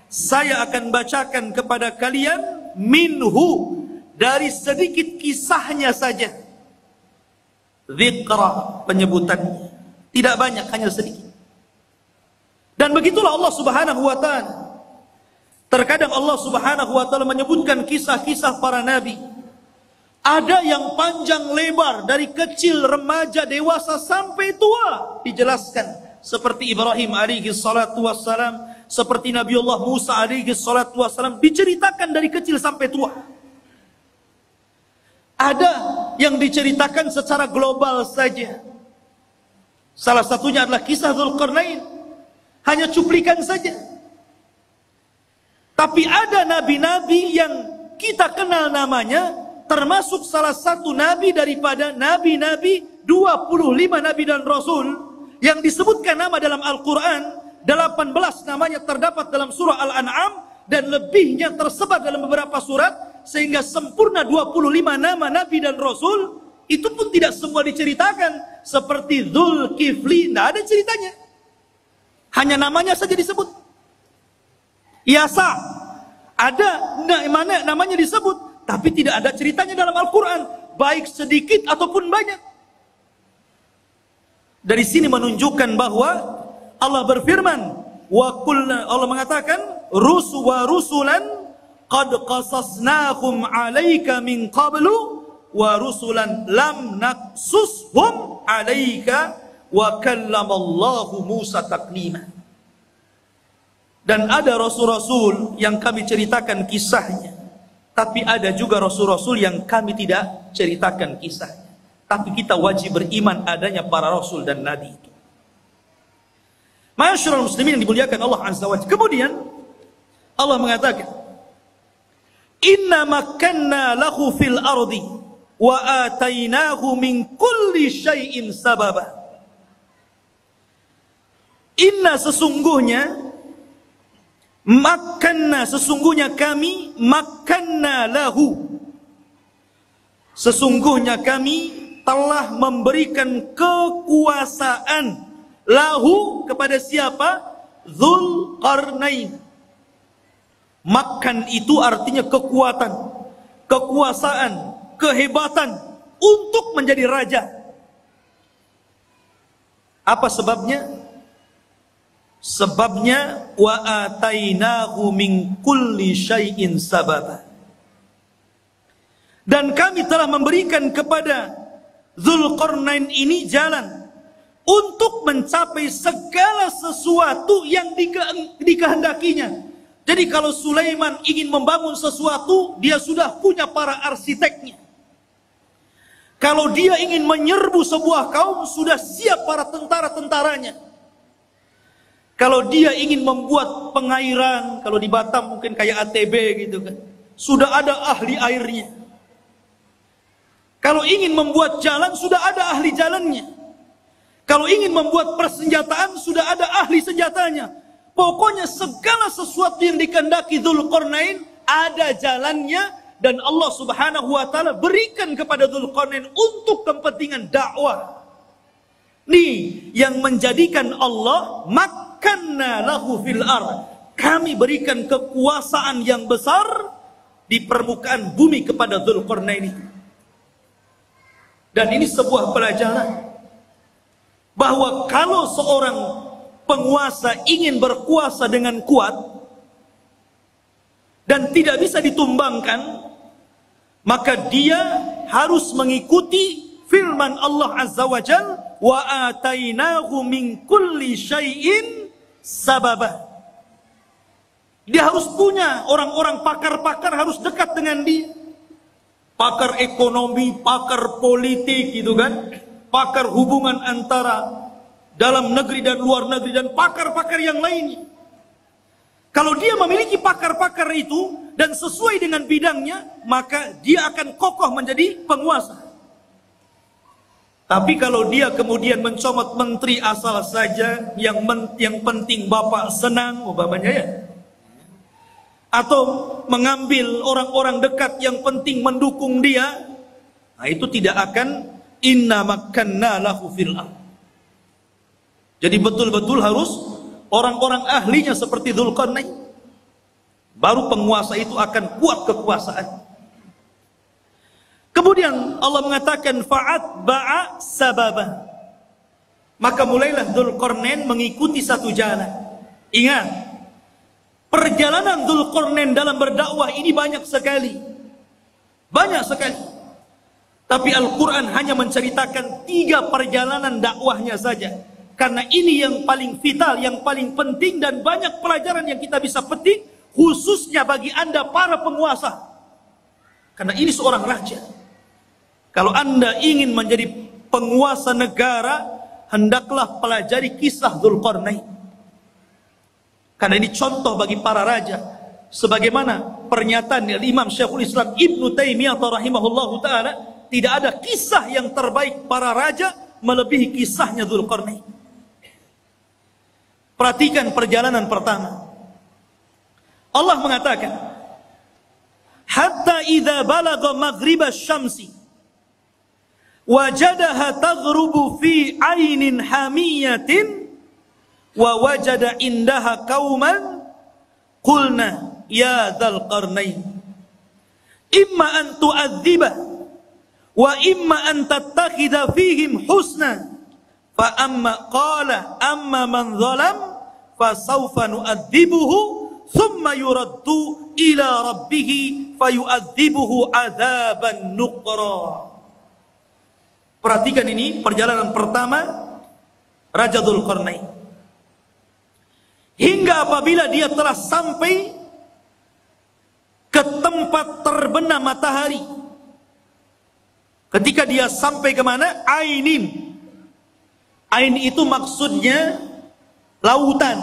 Speaker 2: saya akan bacakan kepada kalian minhu, dari sedikit kisahnya saja. Dzikra, penyebutannya tidak banyak, hanya sedikit. Dan begitulah Allah Subhanahu wa taala. Terkadang Allah Subhanahu wa taala menyebutkan kisah-kisah para nabi. Ada yang panjang lebar, dari kecil, remaja, dewasa sampai tua dijelaskan. Seperti Ibrahim alaihi salatu wassalam, seperti Nabiullah Musa alaihi salatu wassalam, diceritakan dari kecil sampai tua. Ada yang diceritakan secara global saja. Salah satunya adalah kisah Dzulqarnain, hanya cuplikan saja. Tapi ada nabi-nabi yang kita kenal namanya, termasuk salah satu nabi daripada nabi-nabi 25 nabi dan rasul yang disebutkan nama dalam Al-Quran. 18 namanya terdapat dalam surah Al-An'am dan lebihnya tersebar dalam beberapa surat, sehingga sempurna 25 nama nabi dan rasul. Itu pun tidak semua diceritakan. Seperti Dzulkifli, tidak ada ceritanya, hanya namanya saja disebut. Yasa, ada namanya disebut, tapi tidak ada ceritanya dalam Al-Quran, baik sedikit ataupun banyak. Dari sini menunjukkan bahwa Allah berfirman, Allah mengatakan, rusulan qad qasasnahum 'alaika min qablu wa rusulan lam naqsushum 'alaika wa kallamallahu Musa taklima. Dan ada rasul-rasul yang kami ceritakan kisahnya, tapi ada juga rasul-rasul yang kami tidak ceritakan kisahnya. Tapi kita wajib beriman adanya para rasul dan nabi itu. Ma'asyiral muslimin yang dimuliakan Allah Azza wa Jalla. Kemudian Allah mengatakan, Inna makkanna lahu fil ardi wa atainahu min kulli syai'in sababa. Inna, sesungguhnya, makanna, sesungguhnya kami, makanna lahu, sesungguhnya kami telah memberikan kekuasaan lahu kepada siapa? Dzulqarnain. Makan itu artinya kekuatan, kekuasaan, kehebatan untuk menjadi raja. Apa sebabnya? Sebabnya wa atainahu min kulli syai'in sababa. Dan kami telah memberikan kepada Dzulqarnain ini jalan untuk mencapai segala sesuatu yang dikehendakinya. Jadi kalau Sulaiman ingin membangun sesuatu, dia sudah punya para arsiteknya. Kalau dia ingin menyerbu sebuah kaum, sudah siap para tentara-tentaranya. Kalau dia ingin membuat pengairan, kalau di Batam mungkin kayak ATB gitu kan, sudah ada ahli airnya. Kalau ingin membuat jalan, sudah ada ahli jalannya. Kalau ingin membuat persenjataan, sudah ada ahli senjatanya. Pokoknya segala sesuatu yang dikehendaki Dzulqarnain ada jalannya, dan Allah Subhanahu wa taala berikan kepada Dzulqarnain untuk kepentingan dakwah. Nih yang menjadikan Allah makanna lahu fil ard. Kami berikan kekuasaan yang besar di permukaan bumi kepada Dzulqarnain itu. Dan ini sebuah pelajaran bahwa kalau seorang penguasa ingin berkuasa dengan kuat, dan tidak bisa ditumbangkan, maka dia harus mengikuti firman Allah Azza wa Jal, wa atainahu min kulli syai'in sababa. Dia harus punya orang-orang pakar-pakar, harus dekat dengan dia. Pakar ekonomi, pakar politik gitu kan, pakar hubungan antara dalam negeri dan luar negeri, dan pakar-pakar yang lainnya. Kalau dia memiliki pakar-pakar itu dan sesuai dengan bidangnya, maka dia akan kokoh menjadi penguasa. Tapi kalau dia kemudian mencomot menteri asal saja, yang penting bapak senang umpamanya ya, atau mengambil orang-orang dekat yang penting mendukung dia, nah itu tidak akan inna makkanna lahu fil ardh. Jadi betul-betul harus orang-orang ahlinya seperti Dzulqarnain, baru penguasa itu akan kuat kekuasaan. Kemudian Allah mengatakan fa'atba'a sababa, maka mulailah Dzulqarnain mengikuti satu jalan. Ingat, perjalanan Dzulqarnain dalam berdakwah ini banyak sekali. Banyak sekali. Tapi Al-Quran hanya menceritakan 3 perjalanan dakwahnya saja. Karena ini yang paling vital, yang paling penting, dan banyak pelajaran yang kita bisa petik, khususnya bagi Anda para penguasa. Karena ini seorang raja. Kalau Anda ingin menjadi penguasa negara, hendaklah pelajari kisah Dzulqarnain. Karena ini contoh bagi para raja. Sebagaimana pernyataan Imam Syekhul Islam Ibnu Taimiyah rahimahullahu ta'ala, tidak ada kisah yang terbaik para raja melebihi kisahnya Dzulqarnain. Perhatikan perjalanan pertama. Allah mengatakan, hatta idza balagha maghribasy syamsi wajadaha taghrubu fi 'ainin hamiyatin wa wajada indaha qauman qulna ya Dzulqarnain imma an tu'adziba wa imma an tattakhidha fihim husna fa amma qala amma man zalam fa sawfa nu'adzibuhu thumma yuraddu ila rabbih fayu'adzibuhu 'adzaban nuqra. Perhatikan ini perjalanan pertama Raja Dzulqarnain. Hingga apabila dia telah sampai ke tempat terbenam matahari. Ketika dia sampai ke mana? Ainin. Ain itu maksudnya lautan.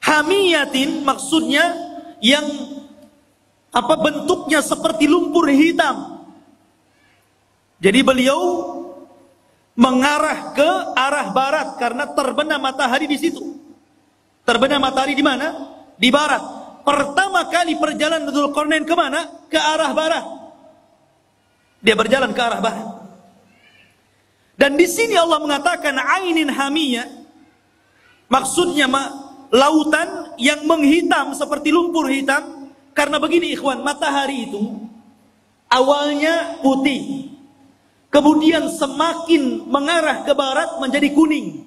Speaker 2: Hamiyatin maksudnya yang bentuknya seperti lumpur hitam. Jadi beliau mengarah ke arah barat karena terbenam matahari di situ. Terbenam matahari di mana? Di barat. Pertama kali perjalanan Dzulqarnain ke mana? Ke arah barat. Dia berjalan ke arah barat. Dan di sini Allah mengatakan ainin hamiyah, maksudnya lautan yang menghitam seperti lumpur hitam. Karena begini ikhwan, matahari itu awalnya putih, kemudian semakin mengarah ke barat menjadi kuning,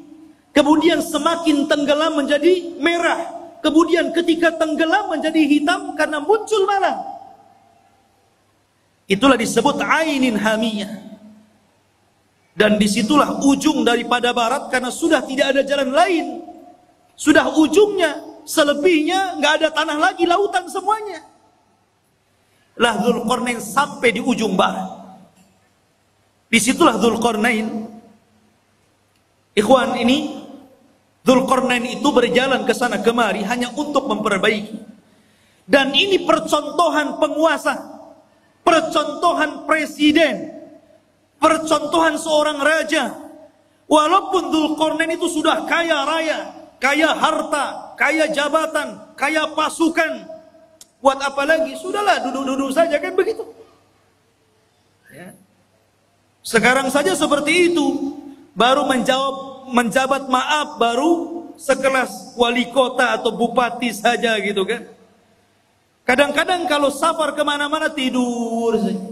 Speaker 2: kemudian semakin tenggelam menjadi merah, kemudian ketika tenggelam menjadi hitam karena muncul malam. Itulah disebut ainin hamiyah. Dan disitulah ujung daripada barat, karena sudah tidak ada jalan lain. Sudah ujungnya, selebihnya nggak ada tanah lagi, lautan semuanya. Lah Dzulqarnain sampai di ujung barat. Disitulah Dzulqarnain. Ikhwan, ini Dzulqarnain itu berjalan ke sana kemari hanya untuk memperbaiki. Dan ini percontohan penguasa, percontohan presiden, percontohan seorang raja. Walaupun Dzulqarnain itu sudah kaya raya, kaya harta, kaya jabatan, kaya pasukan, buat apa lagi? Sudahlah, duduk-duduk saja, kan begitu. Ya. Sekarang saja seperti itu, baru menjabat maaf, baru sekelas wali kota atau bupati saja gitu kan. Kadang-kadang kalau safar kemana-mana tidur saja.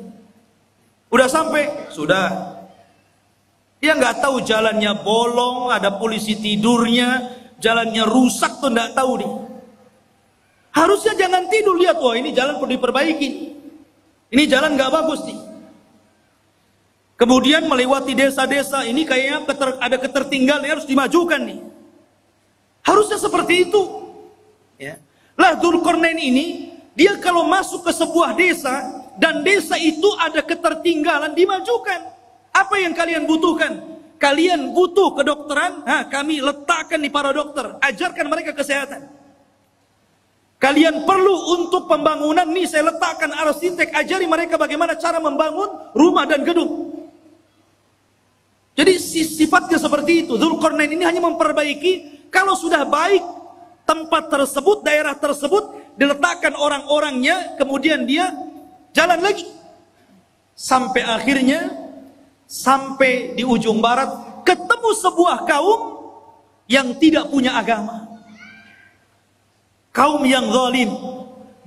Speaker 2: Udah sampai, sudah. Dia nggak tahu jalannya bolong, ada polisi tidurnya, jalannya rusak tuh nggak tahu nih. Harusnya jangan tidur lihat, wah ini jalan perlu diperbaiki, ini jalan nggak bagus nih. Kemudian melewati desa-desa, ini kayaknya ada ketertinggalan, harus dimajukan nih. Harusnya seperti itu. Ya. Lah Dzulqarnain ini, dia kalau masuk ke sebuah desa dan desa itu ada ketertinggalan, dimajukan. Apa yang kalian butuhkan? Kalian butuh kedokteran? Kami letakkan di para dokter, ajarkan mereka kesehatan. Kalian perlu untuk pembangunan, nih saya letakkan arsitek, ajari mereka bagaimana cara membangun rumah dan gedung. Jadi sifatnya seperti itu. Dzulqarnain ini hanya memperbaiki, kalau sudah baik tempat tersebut, daerah tersebut, diletakkan orang-orangnya, kemudian dia jalan lagi. Sampai akhirnya, sampai di ujung barat, ketemu sebuah kaum yang tidak punya agama. Kaum yang zalim,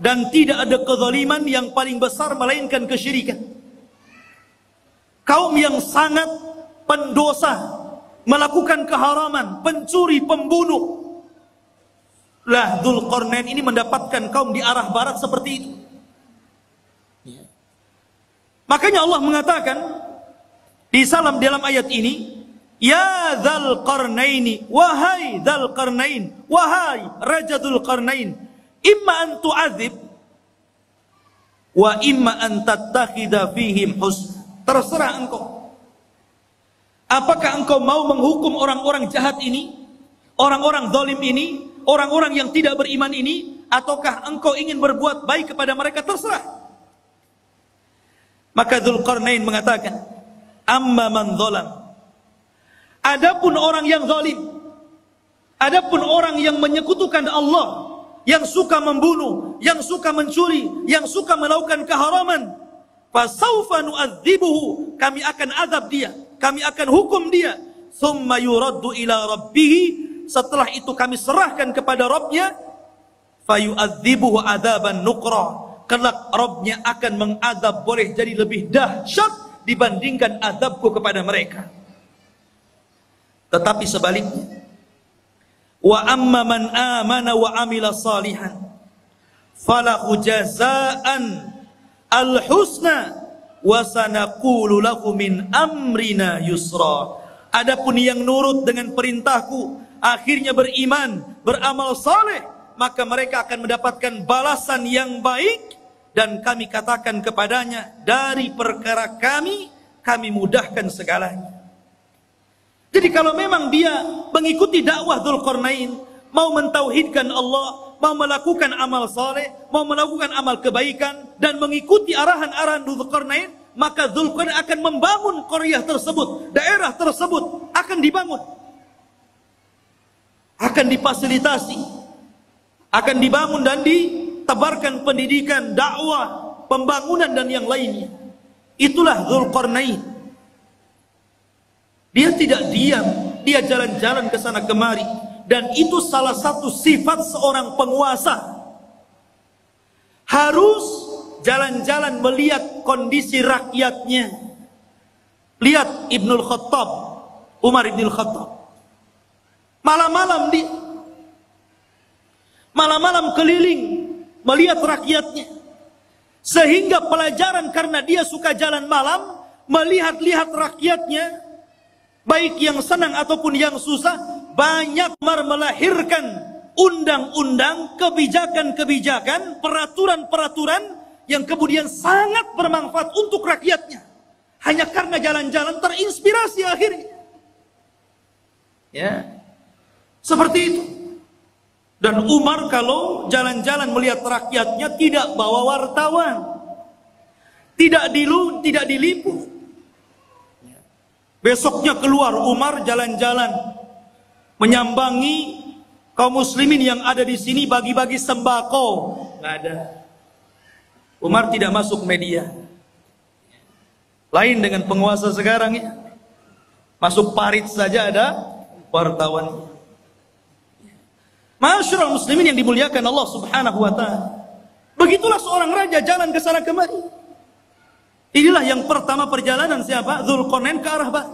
Speaker 2: dan tidak ada kezaliman yang paling besar melainkan kesyirikan. Kaum yang sangat pendosa, melakukan keharaman, pencuri, pembunuh. Lah Dzulqarnain ini mendapatkan kaum di arah barat seperti itu. Makanya Allah mengatakan di dalam ayat ini, ya Dzulqarnaini, wahai Dzulqarnain, wahai Raja Dzulqarnain, imma an tu'adzib wa imma an tattakhidha fihim husna. Terserah engkau. Apakah engkau mau menghukum orang-orang jahat ini, orang-orang zalim ini, orang-orang yang tidak beriman ini, ataukah engkau ingin berbuat baik kepada mereka? Terserah. Maka Dzulqarnain mengatakan, amma man zalam. Adapun orang yang zalim, adapun orang yang menyekutukan Allah, yang suka membunuh, yang suka mencuri, yang suka melakukan keharaman, fasawfa nu'adzibuhu, kami akan azab dia, kami akan hukum dia, thumma yuraddu ila rabbih, setelah itu kami serahkan kepada Rabbnya, fayu'adzibuhu adzaban nukra, kelak Rabbnya akan mengadab, boleh jadi lebih dahsyat dibandingkan adabku kepada mereka. Tetapi sebaliknya, wa amma man amana wa amila salihan falahu jazaan al-husna wa sanaqulu lahu min amrina yusra. Adapun yang nurut dengan perintahku, akhirnya beriman, beramal saleh, maka mereka akan mendapatkan balasan yang baik, dan kami katakan kepadanya, dari perkara kami mudahkan segalanya. Jadi kalau memang dia mengikuti dakwah Dzulqarnain, mau mentauhidkan Allah, mau melakukan amal saleh, mau melakukan amal kebaikan, dan mengikuti arahan-arahan Dzulqarnain, maka Dzulqarnain akan membangun qaryah tersebut, daerah tersebut akan dibangun, akan difasilitasi, akan dibangun dan ditebarkan pendidikan, dakwah, pembangunan dan yang lainnya. Itulah Dzulqarnain. Dia tidak diam, dia jalan-jalan ke sana kemari, dan itu salah satu sifat seorang penguasa. Harus jalan-jalan melihat kondisi rakyatnya. Lihat Ibnul Khattab, Umar Ibnul Khattab. Malam-malam dia, malam-malam keliling melihat rakyatnya. Sehingga pelajaran, karena dia suka jalan malam, melihat-lihat rakyatnya, baik yang senang ataupun yang susah, banyak melahirkan undang-undang, kebijakan-kebijakan, peraturan-peraturan yang kemudian sangat bermanfaat untuk rakyatnya. Hanya karena jalan-jalan terinspirasi akhirnya. Ya, seperti itu. Dan Umar kalau jalan-jalan melihat rakyatnya tidak bawa wartawan, tidak diliput. Besoknya keluar Umar jalan-jalan menyambangi kaum muslimin yang ada di sini, bagi-bagi sembako. Nggak ada. Umar tidak masuk media. Lain dengan penguasa sekarang ya. Masuk parit saja ada wartawan. Masyaallah muslimin yang dimuliakan Allah Subhanahu wa taala. Begitulah seorang raja jalan ke sana kemari. Inilah yang pertama perjalanan siapa? Dzulqarnain ke arah barat.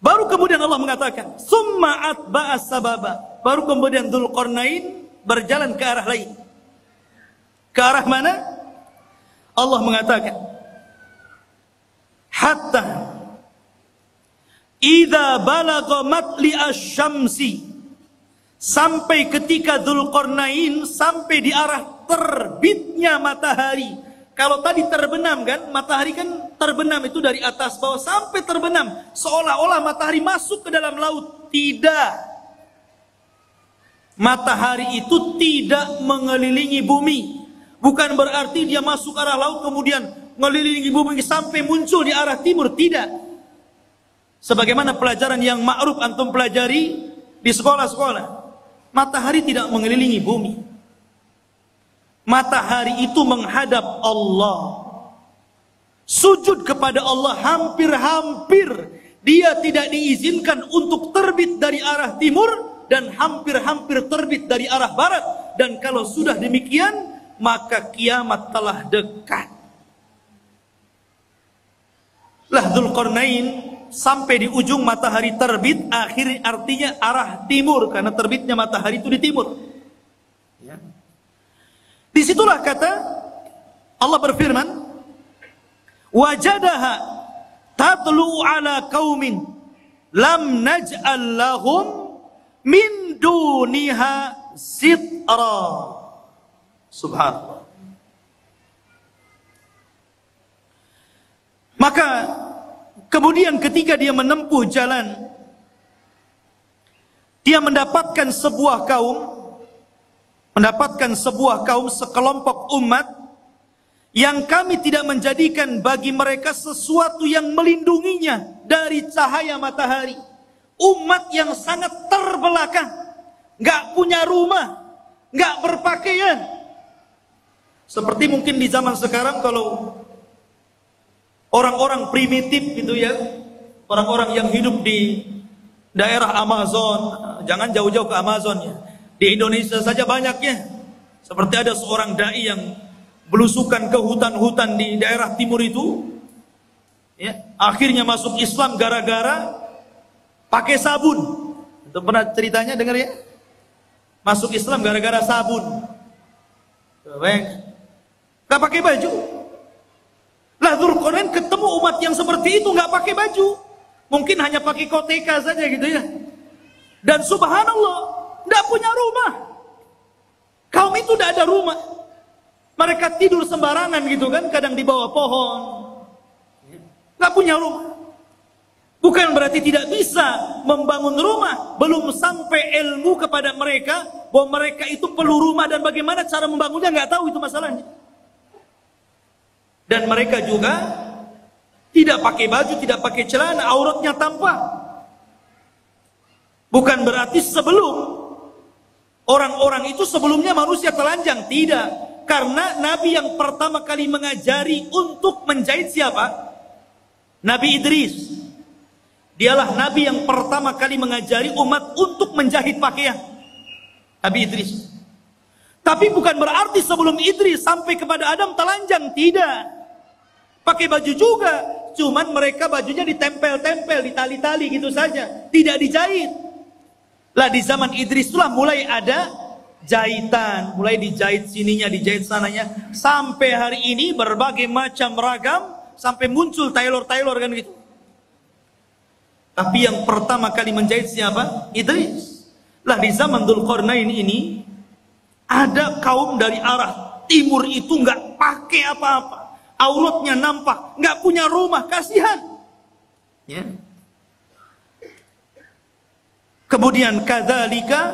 Speaker 2: Baru kemudian Allah mengatakan, summa atba'a sababa. Baru kemudian Dzulqarnain berjalan ke arah lain. Ke arah mana? Allah mengatakan, hatta idza balagha matli asy-syamsi, sampai ketika Dzulqarnain sampai di arah terbitnya matahari. Kalau tadi terbenam kan, matahari kan terbenam itu dari atas bawah sampai terbenam, seolah-olah matahari masuk ke dalam laut. Tidak. Matahari itu tidak mengelilingi bumi. Bukan berarti dia masuk ke arah laut kemudian mengelilingi bumi sampai muncul di arah timur. Tidak. Sebagaimana pelajaran yang ma'ruf antum pelajari di sekolah-sekolah. Matahari tidak mengelilingi bumi. Matahari itu menghadap Allah. Sujud kepada Allah hampir-hampir. Dia tidak diizinkan untuk terbit dari arah timur dan hampir-hampir terbit dari arah barat. Dan kalau sudah demikian, maka kiamat telah dekat. Lah Dzulqarnain sampai di ujung matahari terbit, akhirnya artinya arah timur, karena terbitnya matahari itu di timur. Ya. Disitulah kata Allah berfirman, wajadaha tatlu ala qaumin lam naj'al lahum min duniha sitra. Subhanallah. Maka kemudian ketika dia menempuh jalan, dia mendapatkan sebuah kaum, sekelompok umat yang kami tidak menjadikan bagi mereka sesuatu yang melindunginya dari cahaya matahari. Umat yang sangat terbelakang, gak punya rumah, gak berpakaian. Seperti mungkin di zaman sekarang kalau orang-orang primitif gitu ya, orang-orang yang hidup di daerah Amazon, jangan jauh-jauh ke Amazon ya, di Indonesia saja banyaknya. Seperti ada seorang dai yang belusukan ke hutan-hutan di daerah timur itu, ya, akhirnya masuk Islam gara-gara pakai sabun. Itu pernah ceritanya dengar ya? Masuk Islam gara-gara sabun. Baik. Gak pakai baju. Lah Dzulqarnain ketemu umat yang seperti itu gak pakai baju. Mungkin hanya pakai koteka saja gitu ya. Dan subhanallah, gak punya rumah. Kaum itu gak ada rumah. Mereka tidur sembarangan gitu kan, kadang di bawah pohon. Gak punya rumah. Bukan berarti tidak bisa membangun rumah. Belum sampai ilmu kepada mereka bahwa mereka itu perlu rumah dan bagaimana cara membangunnya gak tahu, itu masalahnya. Dan mereka juga tidak pakai baju, tidak pakai celana, auratnya tampak. Bukan berarti sebelum orang-orang itu sebelumnya manusia telanjang, tidak. Karena Nabi yang pertama kali mengajari untuk menjahit siapa? Nabi Idris. Dialah Nabi yang pertama kali mengajari umat untuk menjahit pakaian. Nabi Idris. Tapi bukan berarti sebelum Idris sampai kepada Adam telanjang, tidak. Pakai baju juga, cuman mereka bajunya ditempel-tempel, ditali-tali gitu saja, tidak dijahit. Lah di zaman Idris itulah mulai ada jahitan, mulai dijahit sininya, dijahit sananya, sampai hari ini berbagai macam ragam, sampai muncul tailor-tailor kan gitu. Tapi yang pertama kali menjahit siapa? Idris. Lah di zaman Dzulqarnain ini ada kaum dari arah timur itu nggak pakai apa-apa. Auratnya nampak, nggak punya rumah, kasihan. Ya. Kemudian kadzalika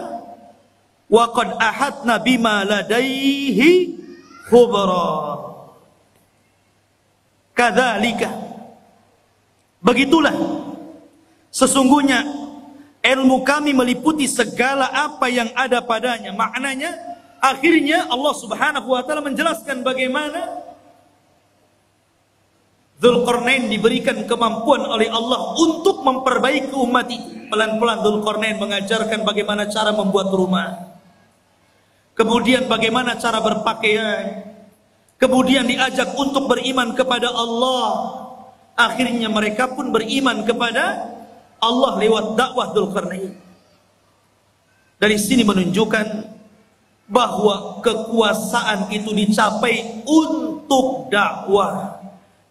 Speaker 2: wa qad ahadna bima ladaihi khubra. Kadzalika, begitulah sesungguhnya ilmu kami meliputi segala apa yang ada padanya. Maknanya akhirnya Allah Subhanahu wa taala menjelaskan bagaimana Dzulqarnain diberikan kemampuan oleh Allah untuk memperbaiki umat itu. Pelan-pelan Dzulqarnain mengajarkan bagaimana cara membuat rumah. Kemudian bagaimana cara berpakaian. Kemudian diajak untuk beriman kepada Allah. Akhirnya mereka pun beriman kepada Allah lewat dakwah Dzulqarnain. Dari sini menunjukkan bahwa kekuasaan itu dicapai untuk dakwah.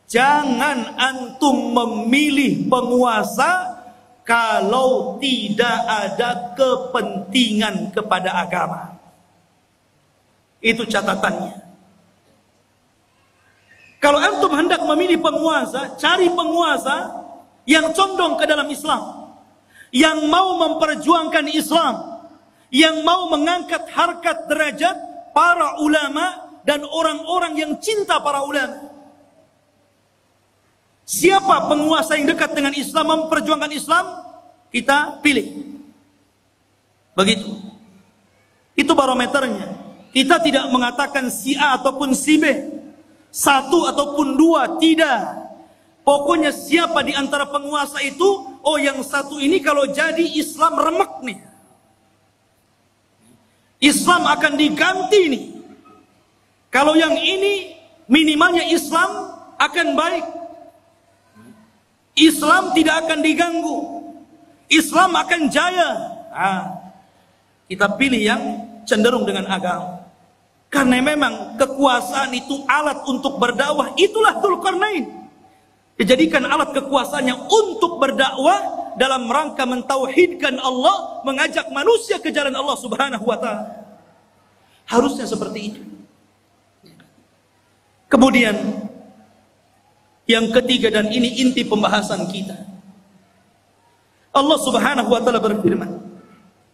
Speaker 2: Jangan antum memilih penguasa kalau tidak ada kepentingan kepada agama. Itu catatannya. Kalau antum hendak memilih penguasa, cari penguasa yang condong ke dalam Islam, yang mau memperjuangkan Islam, yang mau mengangkat harkat derajat para ulama dan orang-orang yang cinta para ulama. Siapa penguasa yang dekat dengan Islam, memperjuangkan Islam, kita pilih. Begitu. Itu barometernya. Kita tidak mengatakan si A ataupun si B, satu ataupun dua, tidak. Pokoknya siapa di antara penguasa itu, oh yang satu ini kalau jadi Islam remek nih, Islam akan diganti nih. Kalau yang ini minimalnya Islam akan baik, Islam tidak akan diganggu, Islam akan jaya. Kita pilih yang cenderung dengan agama. Karena memang kekuasaan itu alat untuk berdakwah. Itulah Dzulqarnain. Dijadikan alat kekuasaannya untuk berdakwah dalam rangka mentauhidkan Allah, mengajak manusia ke jalan Allah Subhanahu wa taala. Harusnya seperti itu. Kemudian yang ketiga, dan ini inti pembahasan kita. Allah Subhanahu wa taala berfirman,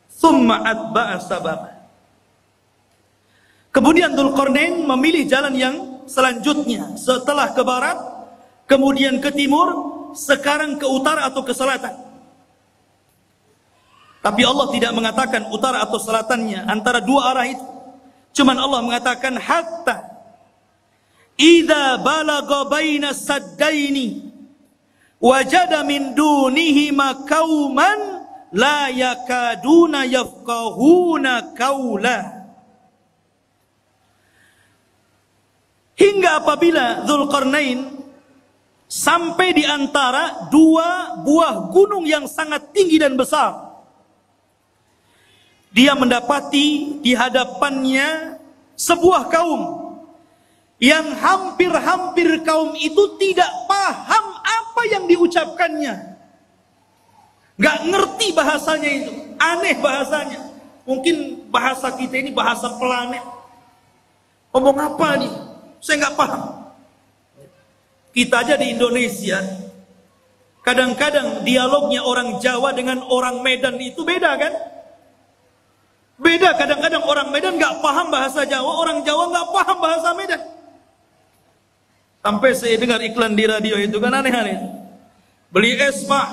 Speaker 2: "Tsumma atba'a sababa." Kemudian Dzulqarnain memilih jalan yang selanjutnya. Setelah ke barat, kemudian ke timur, sekarang ke utara atau ke selatan. Tapi Allah tidak mengatakan utara atau selatannya, antara dua arah itu. Cuman Allah mengatakan hatta idza balagha baina saddaini wajada min dunihima qauman la yakaduna yafqahuna qaula. Hingga apabila Dzulqarnain sampai di antara dua buah gunung yang sangat tinggi dan besar, dia mendapati di hadapannya sebuah kaum yang hampir-hampir kaum itu tidak paham apa yang diucapkannya. Gak ngerti bahasanya itu, aneh bahasanya. Mungkin bahasa kita ini bahasa planet. Ngomong apa nih? Saya nggak paham. Kita aja di Indonesia, kadang-kadang dialognya orang Jawa dengan orang Medan itu beda kan? Beda, kadang-kadang orang Medan nggak paham bahasa Jawa, orang Jawa nggak paham bahasa Medan. Sampai saya dengar iklan di radio itu kan aneh-aneh. Beli es pak,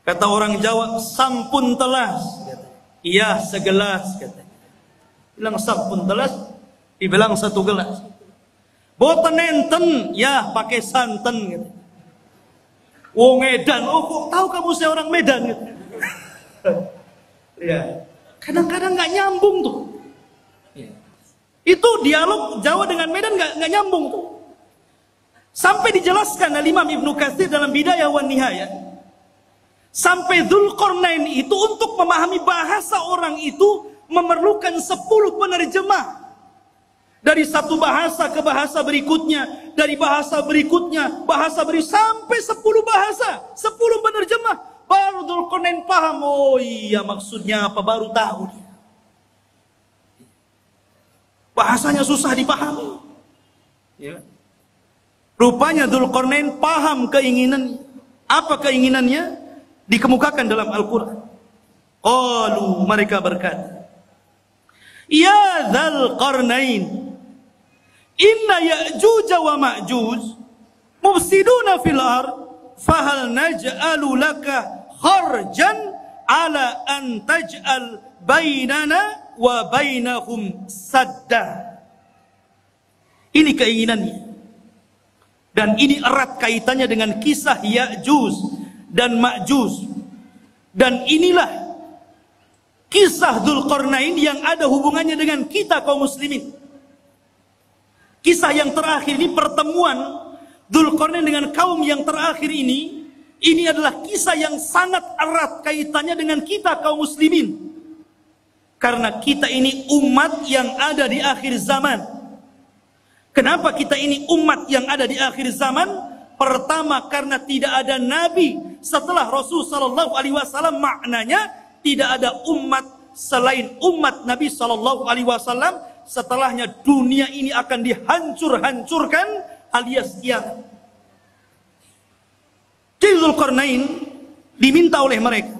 Speaker 2: kata orang Jawa, sampun telas. Iya segelas, kata. Bilang sampun telas, dibilang satu gelas. Boten enten, ya pakai santen gitu. Wong Medan, oh kok tahu kamu saya orang Medan gitu. Ya, kadang-kadang nggak nyambung tuh. Ya. Itu dialog Jawa dengan Medan nggak nyambung tuh. Sampai dijelaskan oleh Imam Ibnu Katsir dalam Bidayah wan Nihayah. Sampai Dzulqarnain itu untuk memahami bahasa orang itu memerlukan 10 penerjemah. Dari satu bahasa ke bahasa berikutnya, dari bahasa berikutnya, sampai 10 bahasa, 10 penerjemah. Baru Dzulqarnain paham, oh iya maksudnya apa, baru tahu dia. Bahasanya susah dipahami. Ya. Rupanya Dzulqarnain paham keinginan. Apa keinginannya? Dikemukakan dalam Al-Quran. Qalu, mereka berkata, ya Dzulqarnain, inna Ya'juj wa Ma'juj mufsiduna fil ard fahal naj'alu laka kharjan ala an taj'al bainana wa bainahum sadda. Ini keinginannya. Dan ini erat kaitannya dengan kisah Ya'juj dan Ma'juj. Dan inilah kisah Dzulqarnain yang ada hubungannya dengan kita kaum muslimin. Kisah yang terakhir ini, pertemuan Dzulqarnain dengan kaum yang terakhir ini adalah kisah yang sangat erat kaitannya dengan kita kaum muslimin. Karena kita ini umat yang ada di akhir zaman. Kenapa kita ini umat yang ada di akhir zaman? Pertama, karena tidak ada nabi setelah Rasul sallallahu alaihi wasallam. Maknanya tidak ada umat selain umat Nabi sallallahu alaihi wasallam. Setelahnya dunia ini akan dihancur-hancurkan alias kiamat. Dzulqarnain diminta oleh mereka.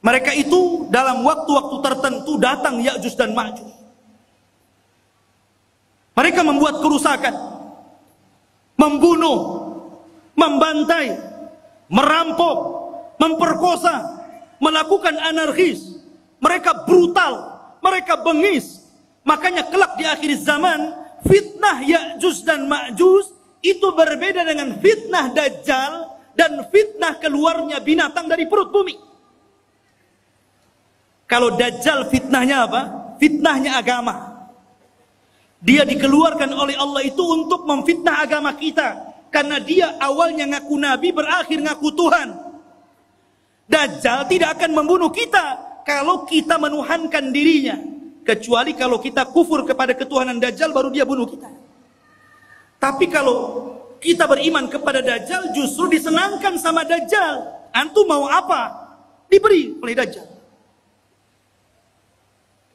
Speaker 2: Mereka itu dalam waktu-waktu tertentu datang Ya'juj dan Ma'juj. Mereka membuat kerusakan, membunuh, membantai, merampok, memperkosa, melakukan anarkis. Mereka brutal, mereka bengis. Makanya kelak di akhir zaman, fitnah Ya'juj dan Ma'juj itu berbeda dengan fitnah Dajjal dan fitnah keluarnya binatang dari perut bumi. Kalau Dajjal fitnahnya apa? Fitnahnya agama. Dia dikeluarkan oleh Allah itu untuk memfitnah agama kita. Karena dia awalnya ngaku nabi, berakhir ngaku Tuhan. Dajjal tidak akan membunuh kita kalau kita menuhankan dirinya. Kecuali kalau kita kufur kepada ketuhanan Dajjal, baru dia bunuh kita. Tapi kalau kita beriman kepada Dajjal, justru disenangkan sama Dajjal. Antum mau apa? Diberi oleh Dajjal.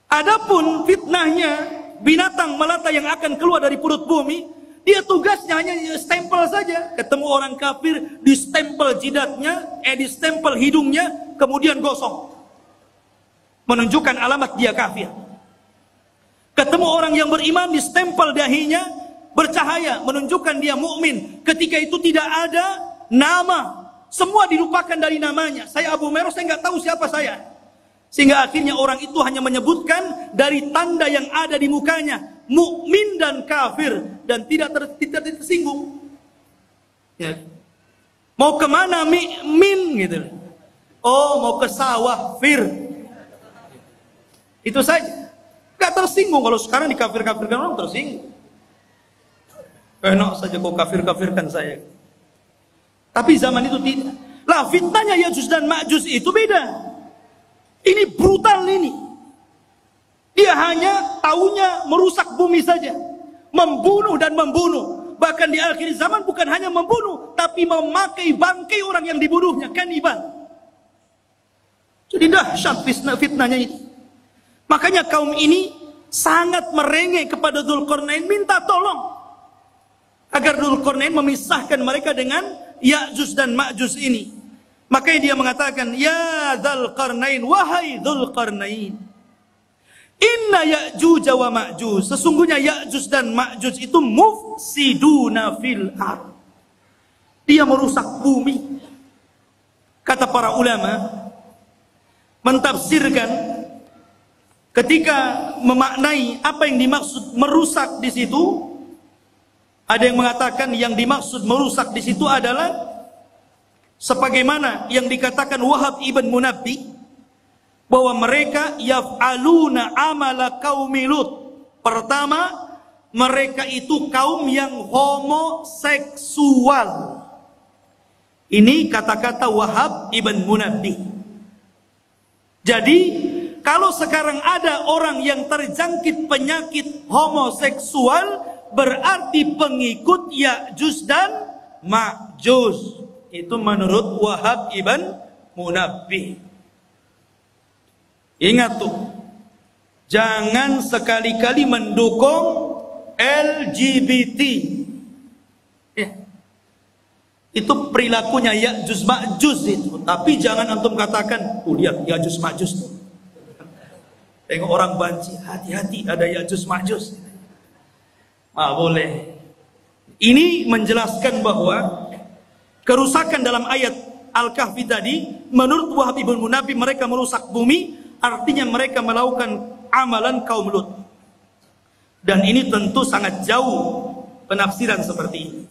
Speaker 2: Adapun fitnahnya binatang melata yang akan keluar dari perut bumi, dia tugasnya hanya stempel saja. Ketemu orang kafir, distempel jidatnya, distempel hidungnya, kemudian gosong. Menunjukkan alamat dia kafir. Ketemu orang yang beriman, distempel dahinya, bercahaya, menunjukkan dia mukmin. Ketika itu tidak ada nama, semua dilupakan dari namanya. Saya Abu Meros, saya nggak tahu siapa saya. Sehingga akhirnya orang itu hanya menyebutkan dari tanda yang ada di mukanya, mukmin dan kafir, dan tidak tersinggung. Ya. Mau kemana min gitu? Oh, mau ke sawah fir. Itu saja. Gak tersinggung. Kalau sekarang dikafir-kafirkan orang tersinggung. Enak saja kau kafir-kafirkan saya. Tapi zaman itu tidak. Lah fitnahnya Ya'juj dan Ma'juj itu beda. Ini brutal ini. Dia hanya taunya merusak bumi saja. Membunuh dan membunuh. Bahkan di akhir zaman bukan hanya membunuh, tapi memakai bangkai orang yang dibunuhnya. Kanibal. Jadi dahsyat fitnahnya ini. Makanya kaum ini sangat merengek kepada Dzulqarnain, minta tolong. Agar Dzulqarnain memisahkan mereka dengan Ya'juj dan Ma'juj ini. Makanya dia mengatakan, ya Dzulqarnain, wahai Dzulqarnain, inna Ya'juj wa Ma'juj, sesungguhnya Ya'juj dan Ma'juj itu mufsiduna fil ard. Dia merusak bumi. Kata para ulama mentafsirkan ketika memaknai apa yang dimaksud merusak di situ, ada yang mengatakan yang dimaksud merusak di situ adalah sebagaimana yang dikatakan Wahab ibn Munabbih, bahwa mereka yaf'aluna amala qaumi Lut. Pertama, mereka itu kaum yang homoseksual. Ini kata-kata Wahab ibn Munabbih. Jadi, kalau sekarang ada orang yang terjangkit penyakit homoseksual, berarti pengikut Ya'juj dan Ma'juj. Itu menurut Wahab ibn Munabbih. Ingat tuh, jangan sekali-kali mendukung LGBT. Ya. Itu perilakunya Ya'juj Ma'juj itu. Tapi jangan antum katakan, oh lihat Ya'juj Ma'juj tuh. Tengok orang banci, hati-hati ada Ya'juj Ma'juj. Boleh. Ini menjelaskan bahwa kerusakan dalam ayat Al-Kahfi tadi, menurut Wahab ibn Munabbih, mereka merusak bumi, artinya mereka melakukan amalan kaum Lut. Dan ini tentu sangat jauh penafsiran seperti ini.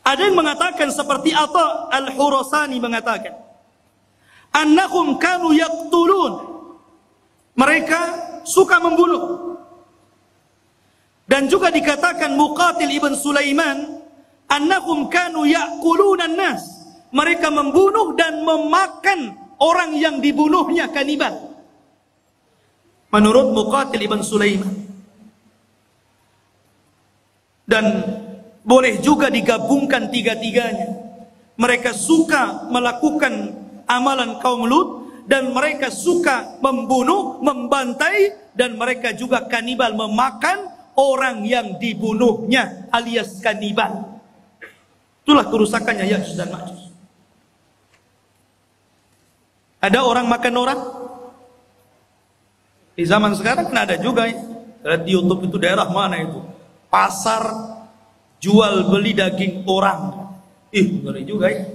Speaker 2: Ada yang mengatakan seperti Atha Al-Khurasani mengatakan, annahum kanu yaqtulun. Mereka suka membunuh. Dan juga dikatakan Muqatil ibn Sulaiman, annahum kanu ya'kuluna nas. Mereka membunuh dan memakan orang yang dibunuhnya kanibal. Menurut Muqatil ibn Sulaiman. Dan boleh juga digabungkan tiga-tiganya. Mereka suka melakukan amalan kaum Lut, dan mereka suka membunuh, membantai, dan mereka juga kanibal, memakan orang yang dibunuhnya alias kanibal. Itulah kerusakannya Ya'juj dan Ma'juj. Ada orang makan orang? Di zaman sekarang kan ada juga ya. Di YouTube itu daerah mana itu? Pasar jual beli daging orang. Ngeri juga ya.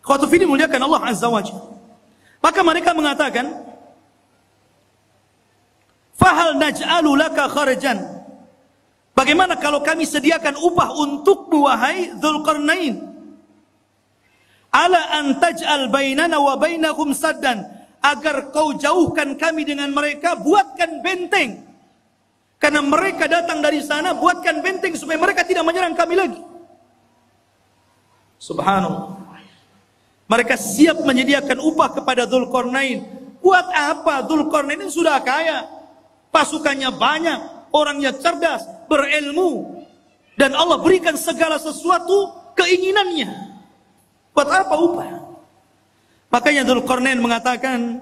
Speaker 2: Khotuf ini muliakan Allah Azza wa Jalla. Maka mereka mengatakan, fahal naj'alu laka kharjan. Bagaimana kalau kami sediakan upah untukmu wahai Dzulqarnain? Ala an taj'al bainana wa bainahum saddan, agar kau jauhkan kami dengan mereka, buatkan benteng. Karena mereka datang dari sana, buatkan benteng supaya mereka tidak menyerang kami lagi. Subhanallah. Mereka siap menyediakan upah kepada Dzulqarnain. Buat apa? Dzulqarnain ini sudah kaya, pasukannya banyak, orangnya cerdas, berilmu, dan Allah berikan segala sesuatu keinginannya. Buat apa upah? Makanya Dzulqarnain mengatakan,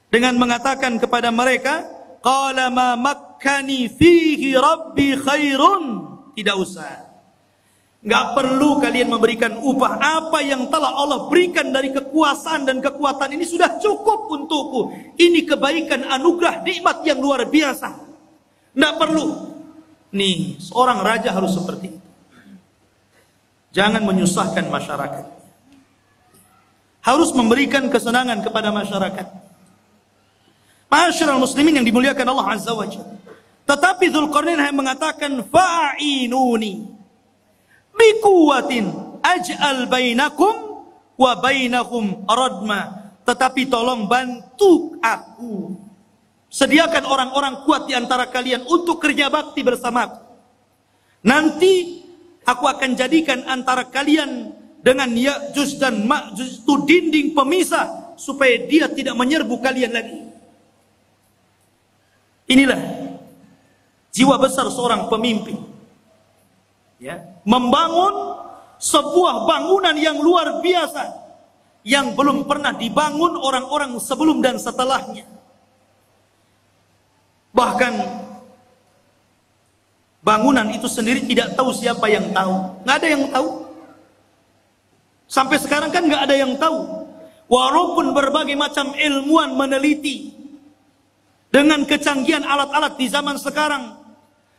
Speaker 2: dengan mengatakan kepada mereka, qala ma makkani fihi rabbi khairun. Tidak usah. Nggak perlu kalian memberikan upah. Apa yang telah Allah berikan dari kekuasaan dan kekuatan ini sudah cukup untukku. Ini kebaikan, anugerah, nikmat yang luar biasa. Nggak perlu. Nih, seorang raja harus seperti itu. Jangan menyusahkan masyarakat. Harus memberikan kesenangan kepada masyarakat. Ma'asyiral muslimin yang dimuliakan Allah Azza wa Jalla. Tetapi Dzulqarnain hanya mengatakan, fa'inuni bikuwatin aj'al bainakum wa bainahum radma. Tetapi tolong bantu aku. Sediakan orang-orang kuat di antara kalian untuk kerja bakti bersamaku. Nanti aku akan jadikan antara kalian dengan Ya'juj dan Ma'juj itu dinding pemisah, supaya dia tidak menyerbu kalian lagi. Inilah jiwa besar seorang pemimpin. Ya, membangun sebuah bangunan yang luar biasa yang belum pernah dibangun orang-orang sebelum dan setelahnya. Bahkan bangunan itu sendiri tidak tahu siapa yang tahu. Nggak ada yang tahu. Sampai sekarang kan nggak ada yang tahu. Walaupun berbagai macam ilmuwan meneliti dengan kecanggihan alat-alat di zaman sekarang,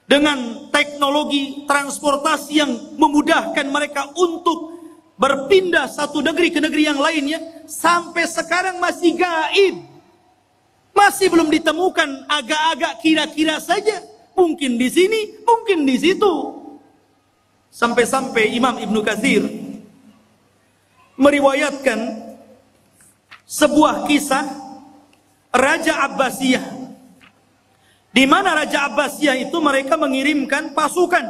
Speaker 2: dengan teknologi transportasi yang memudahkan mereka untuk berpindah satu negeri ke negeri yang lainnya, sampai sekarang masih gaib. Masih belum ditemukan, agak-agak kira-kira saja. Mungkin di sini, mungkin di situ. Sampai-sampai Imam Ibnu Katsir meriwayatkan sebuah kisah Raja Abbasiyah, di mana Raja Abbasiyah itu mereka mengirimkan pasukan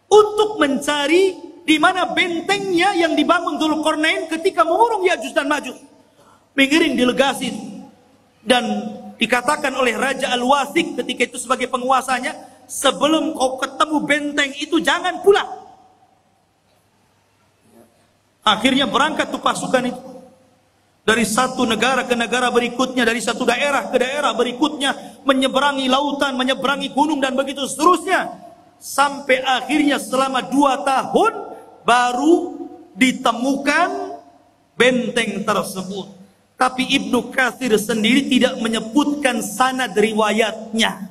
Speaker 2: untuk mencari di mana bentengnya yang dibangun Dzulqarnain ketika mengurung Ya'juj dan Ma'juj. Mengirim delegasi, dan dikatakan oleh Raja Al-Wasik ketika itu sebagai penguasanya, sebelum kau ketemu benteng itu jangan pulang. Akhirnya berangkat tuh pasukan itu dari satu negara ke negara berikutnya, dari satu daerah ke daerah berikutnya, menyeberangi lautan, menyeberangi gunung, dan begitu seterusnya. Sampai akhirnya selama 2 tahun baru ditemukan benteng tersebut. Tapi Ibnu Katsir sendiri tidak menyebutkan sanad riwayatnya,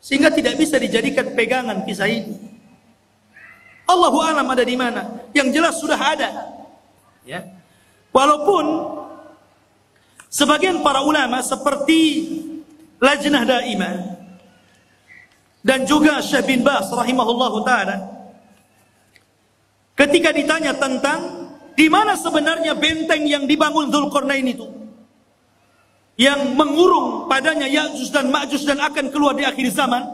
Speaker 2: sehingga tidak bisa dijadikan pegangan kisah ini. Allahu a'lam ada di mana. Yang jelas sudah ada. Ya. Walaupun sebagian para ulama seperti Lajnah Daimah dan juga Syekh bin Baz rahimahullahu taala, ketika ditanya tentang di mana sebenarnya benteng yang dibangun Dzulqarnain itu, yang mengurung padanya Ya'juj dan Ma'juj dan akan keluar di akhir zaman,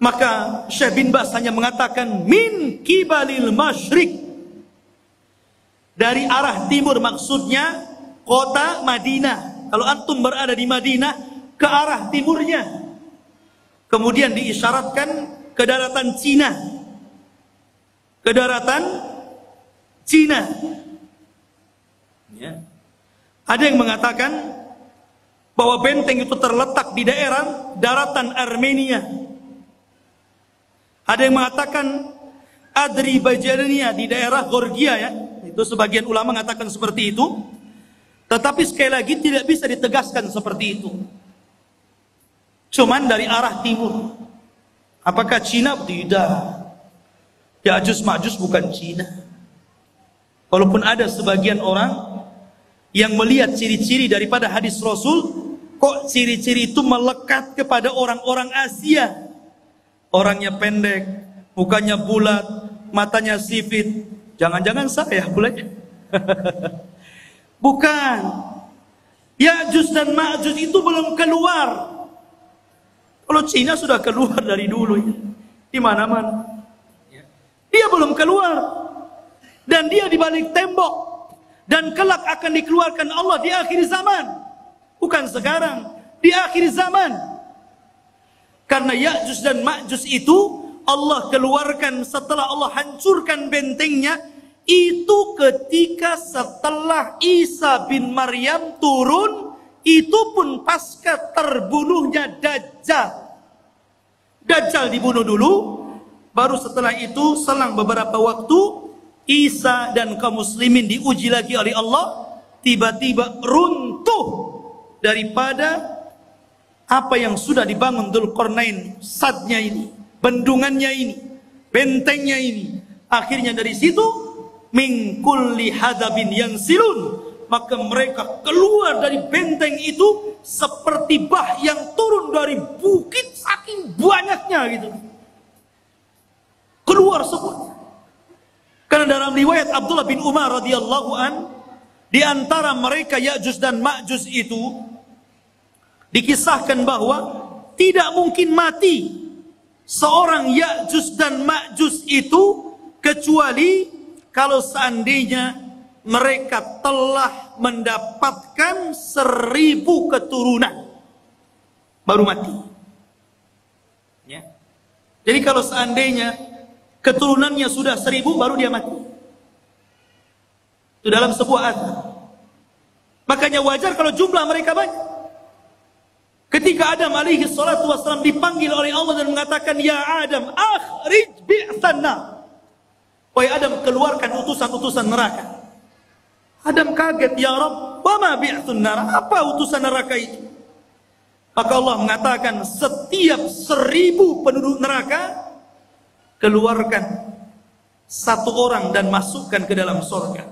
Speaker 2: maka Syekh bin Baz hanya mengatakan min kibalil masyriq, dari arah timur, maksudnya kota Madinah. Kalau antum berada di Madinah, ke arah timurnya. Kemudian diisyaratkan ke daratan Cina. Ke daratan Cina. Ya. Ada yang mengatakan bahwa benteng itu terletak di daerah daratan Armenia. Ada yang mengatakan Adribajania di daerah Georgia, ya. Itu sebagian ulama mengatakan seperti itu. Tetapi sekali lagi tidak bisa ditegaskan seperti itu. Cuman dari arah timur. Apakah Cina? Tidak. Ya'juj Ma'juj bukan Cina. Walaupun ada sebagian orang yang melihat ciri-ciri daripada hadis Rasul, kok ciri-ciri itu melekat kepada orang-orang Asia. Orangnya pendek, mukanya bulat, matanya sipit. Jangan-jangan saya boleh? Bukan. Ya'juj dan Ma'juj itu belum keluar. Kalau Cina sudah keluar dari dulu, ya. Di mana-mana. Dia belum keluar. Dan dia di balik tembok. Dan kelak akan dikeluarkan Allah di akhir zaman. Bukan sekarang, di akhir zaman. Karena Ya'juj dan Ma'juj itu Allah keluarkan setelah Allah hancurkan bentengnya. Itu ketika setelah Isa bin Maryam turun. Itu pun pasca terbunuhnya Dajjal. Dajjal dibunuh dulu. Baru setelah itu selang beberapa waktu Isa dan kaum muslimin diuji lagi oleh Allah. Tiba-tiba runtuh daripada apa yang sudah dibangun Dzulqarnain, sadnya ini, bendungannya ini, bentengnya ini. Akhirnya dari situ min kulli hadabin yansilun, maka mereka keluar dari benteng itu seperti bah yang turun dari bukit saking banyaknya gitu. Keluar semua. Karena dalam riwayat Abdullah bin Umar radhiyallahu an, di antara mereka Ya'juj dan Ma'juj itu dikisahkan bahwa tidak mungkin mati seorang Ya'juj dan Ma'juj itu kecuali kalau seandainya mereka telah mendapatkan 1000 keturunan baru mati. Ya. Jadi kalau seandainya keturunannya sudah 1000 baru dia mati. Itu dalam sebuah azab. Makanya wajar kalau jumlah mereka banyak. Ketika Adam alaihi salatu wassalam dipanggil oleh Allah dan mengatakan, "Ya Adam, akhrij bi'tsan nar." Wahai Adam, keluarkan utusan-utusan neraka. Adam kaget, "Ya Rabb, wa ma bi'tsun nar?" Apa utusan neraka itu? Maka Allah mengatakan, setiap 1000 penduduk neraka keluarkan satu orang dan masukkan ke dalam surga.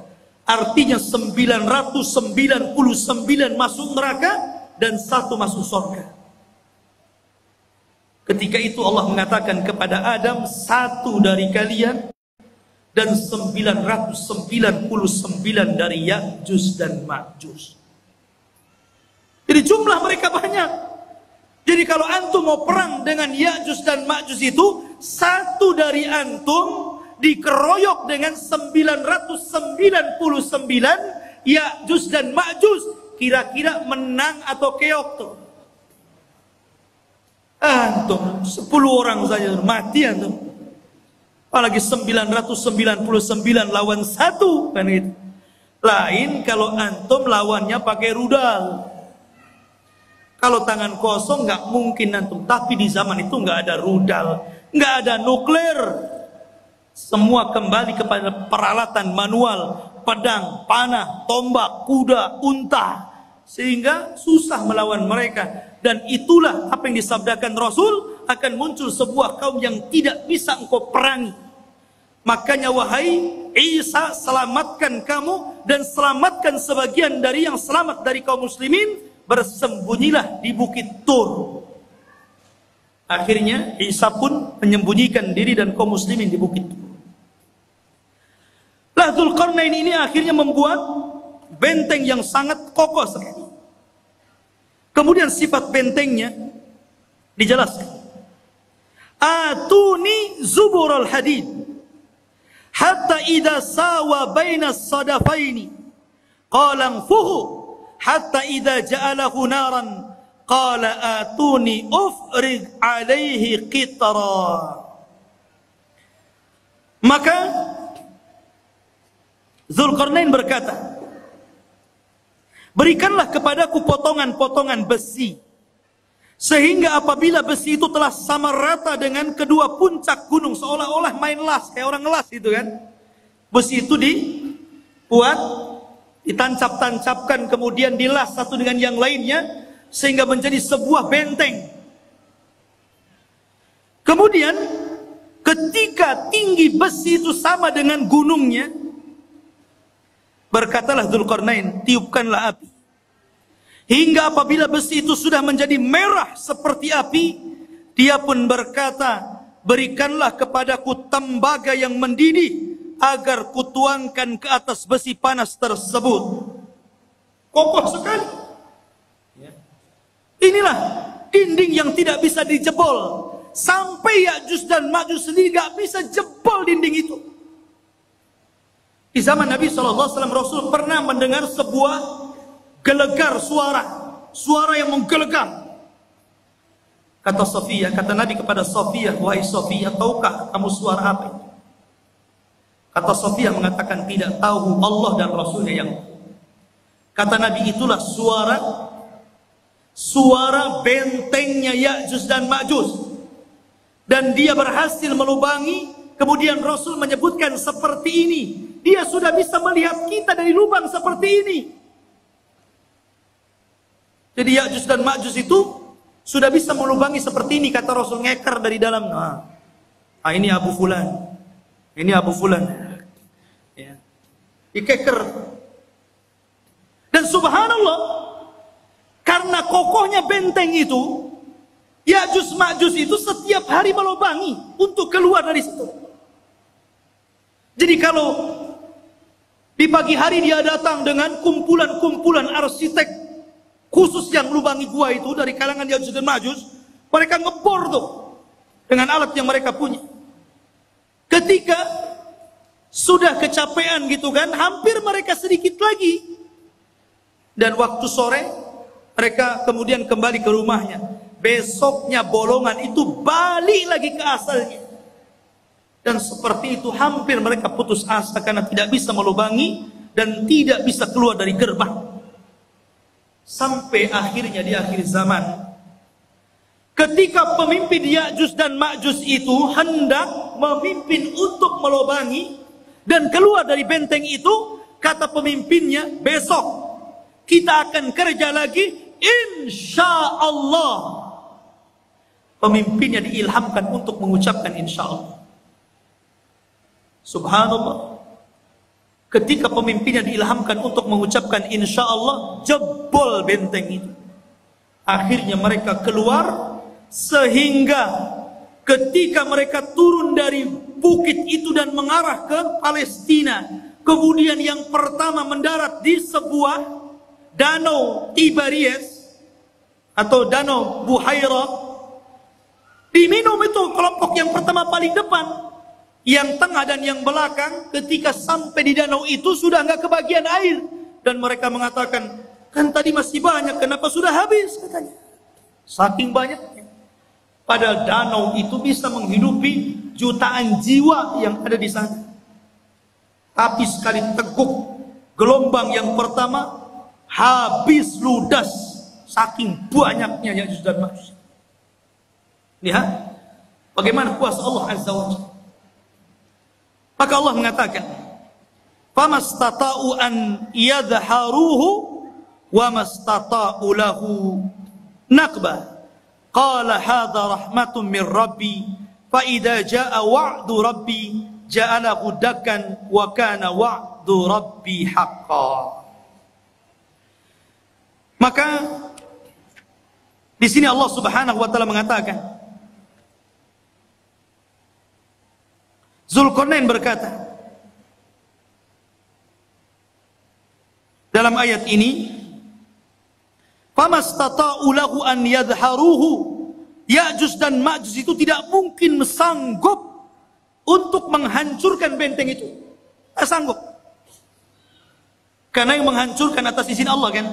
Speaker 2: Artinya 999 masuk neraka dan 1 masuk surga. Ketika itu Allah mengatakan kepada Adam, 1 dari kalian dan 999 dari Ya'juj dan Ma'juj. Jadi jumlah mereka banyak. Jadi kalau antum mau perang dengan Ya'juj dan Ma'juj itu, 1 dari antum dikeroyok dengan 999 Ya'juj dan Ma'juj. Kira-kira menang atau keok tuh? Antum 10 orang saja mati antum. Apalagi 999 lawan 1 kan gitu. Lain kalau antum lawannya pakai rudal. Kalau tangan kosong nggak mungkin antum. Tapi di zaman itu nggak ada rudal, nggak ada nuklir. Semua kembali kepada peralatan manual, pedang, panah, tombak, kuda, unta, sehingga susah melawan mereka. Dan itulah apa yang disabdakan Rasul, akan muncul sebuah kaum yang tidak bisa engkau perangi. Makanya wahai Isa, selamatkan kamu dan selamatkan sebagian dari yang selamat dari kaum muslimin, bersembunyilah di bukit Tur. Akhirnya Isa pun menyembunyikan diri dan kaum muslimin di bukit Tur. Dzulqarnain ini akhirnya membuat benteng yang sangat kokoh sekali. Kemudian sifat bentengnya dijelaskan. Atuni zuburul hadid, hatta idza sawa baina as-sadafaini qala anfuhu hatta idza ja'alahu naran qala atuni ufrig alaihi qitra. Maka Zulkarnain berkata, berikanlah kepadaku potongan-potongan besi, sehingga apabila besi itu telah sama rata dengan kedua puncak gunung, seolah-olah main las, kayak orang ngelas itu kan. Besi itu dibuat, ditancap-tancapkan, kemudian dilas satu dengan yang lainnya, sehingga menjadi sebuah benteng. Kemudian ketika tinggi besi itu sama dengan gunungnya, berkatalah Zulkarnain, tiupkanlah api. Hingga apabila besi itu sudah menjadi merah seperti api, dia pun berkata, berikanlah kepadaku tembaga yang mendidih, agar kutuangkan ke atas besi panas tersebut. Kokoh sekali. Inilah dinding yang tidak bisa dijebol. Sampai Ya'juj dan Ma'juj sendiri gak bisa jebol dinding itu. Di zaman Nabi SAW, Rasul pernah mendengar sebuah gelegar suara yang menggelegar. Kata Sofia, kata Nabi kepada Sofia, wahai Sofia, tahukah kamu suara apa itu? Kata Sofia mengatakan, tidak tahu, Allah dan Rasulnya yang tahu. Kata Nabi, itulah suara bentengnya Ya'juj dan Ma'juj. Dan dia berhasil melubangi. Kemudian Rasul menyebutkan seperti ini, dia sudah bisa melihat kita dari lubang seperti ini. Jadi Ya'juj dan Ma'juj itu sudah bisa melubangi seperti ini, kata Rasul, ngeker dari dalam. Nah, ini Abu Fulan, ini Abu Fulan, ya. Dikeker. Dan subhanallah, karena kokohnya benteng itu, Ya'juj Ma'juj itu setiap hari melubangi untuk keluar dari situ. Jadi kalau di pagi hari dia datang dengan kumpulan-kumpulan arsitek khusus yang lubangi gua itu dari kalangan Ya'juj dan Ma'juj, mereka ngebor tuh dengan alat yang mereka punya. Ketika sudah kecapean gitu kan, hampir mereka sedikit lagi. Dan waktu sore mereka kemudian kembali ke rumahnya. Besoknya bolongan itu balik lagi ke asalnya. Dan seperti itu hampir mereka putus asa karena tidak bisa melubangi dan tidak bisa keluar dari gerbang. Sampai akhirnya di akhir zaman, ketika pemimpin Ya'juj dan Ma'juj itu hendak memimpin untuk melubangi dan keluar dari benteng itu, kata pemimpinnya, besok kita akan kerja lagi, insya Allah. Pemimpinnya diilhamkan untuk mengucapkan insya Allah. Subhanallah. Ketika pemimpinnya diilhamkan untuk mengucapkan insya Allah, jebol benteng itu. Akhirnya mereka keluar, sehingga ketika mereka turun dari bukit itu dan mengarah ke Palestina, kemudian yang pertama mendarat di sebuah danau Tiberias atau danau Buhairah. Diminum itu kelompok yang pertama paling depan. Yang tengah dan yang belakang ketika sampai di danau itu sudah nggak kebagian air. Dan mereka mengatakan, kan tadi masih banyak, kenapa sudah habis, katanya. Saking banyaknya. Padahal danau itu bisa menghidupi jutaan jiwa yang ada di sana. Tapi sekali teguk gelombang yang pertama, habis ludas. Saking banyaknya Ya'juj dan Ma'juj. Lihat bagaimana kuasa Allah Azza wa Jalla. Maka Allah mengatakan, "Famastata'u an yadhharuhu wa mastata'u lahu naqba. Qala hadha rahmatun min Rabbi, fa idza jaa'a wa'du Rabbi ja'alahu dakkan wa kana wa'du Rabbi haqqan." Maka di sini Allah Subhanahu wa taala mengatakan, Zulkarnain berkata dalam ayat ini, "Famastata'u lahu an yadhharuhu." Ya'juj dan Ma'juj itu tidak mungkin sanggup untuk menghancurkan benteng itu. Tak sanggup. Karena yang menghancurkan atas izin Allah kan.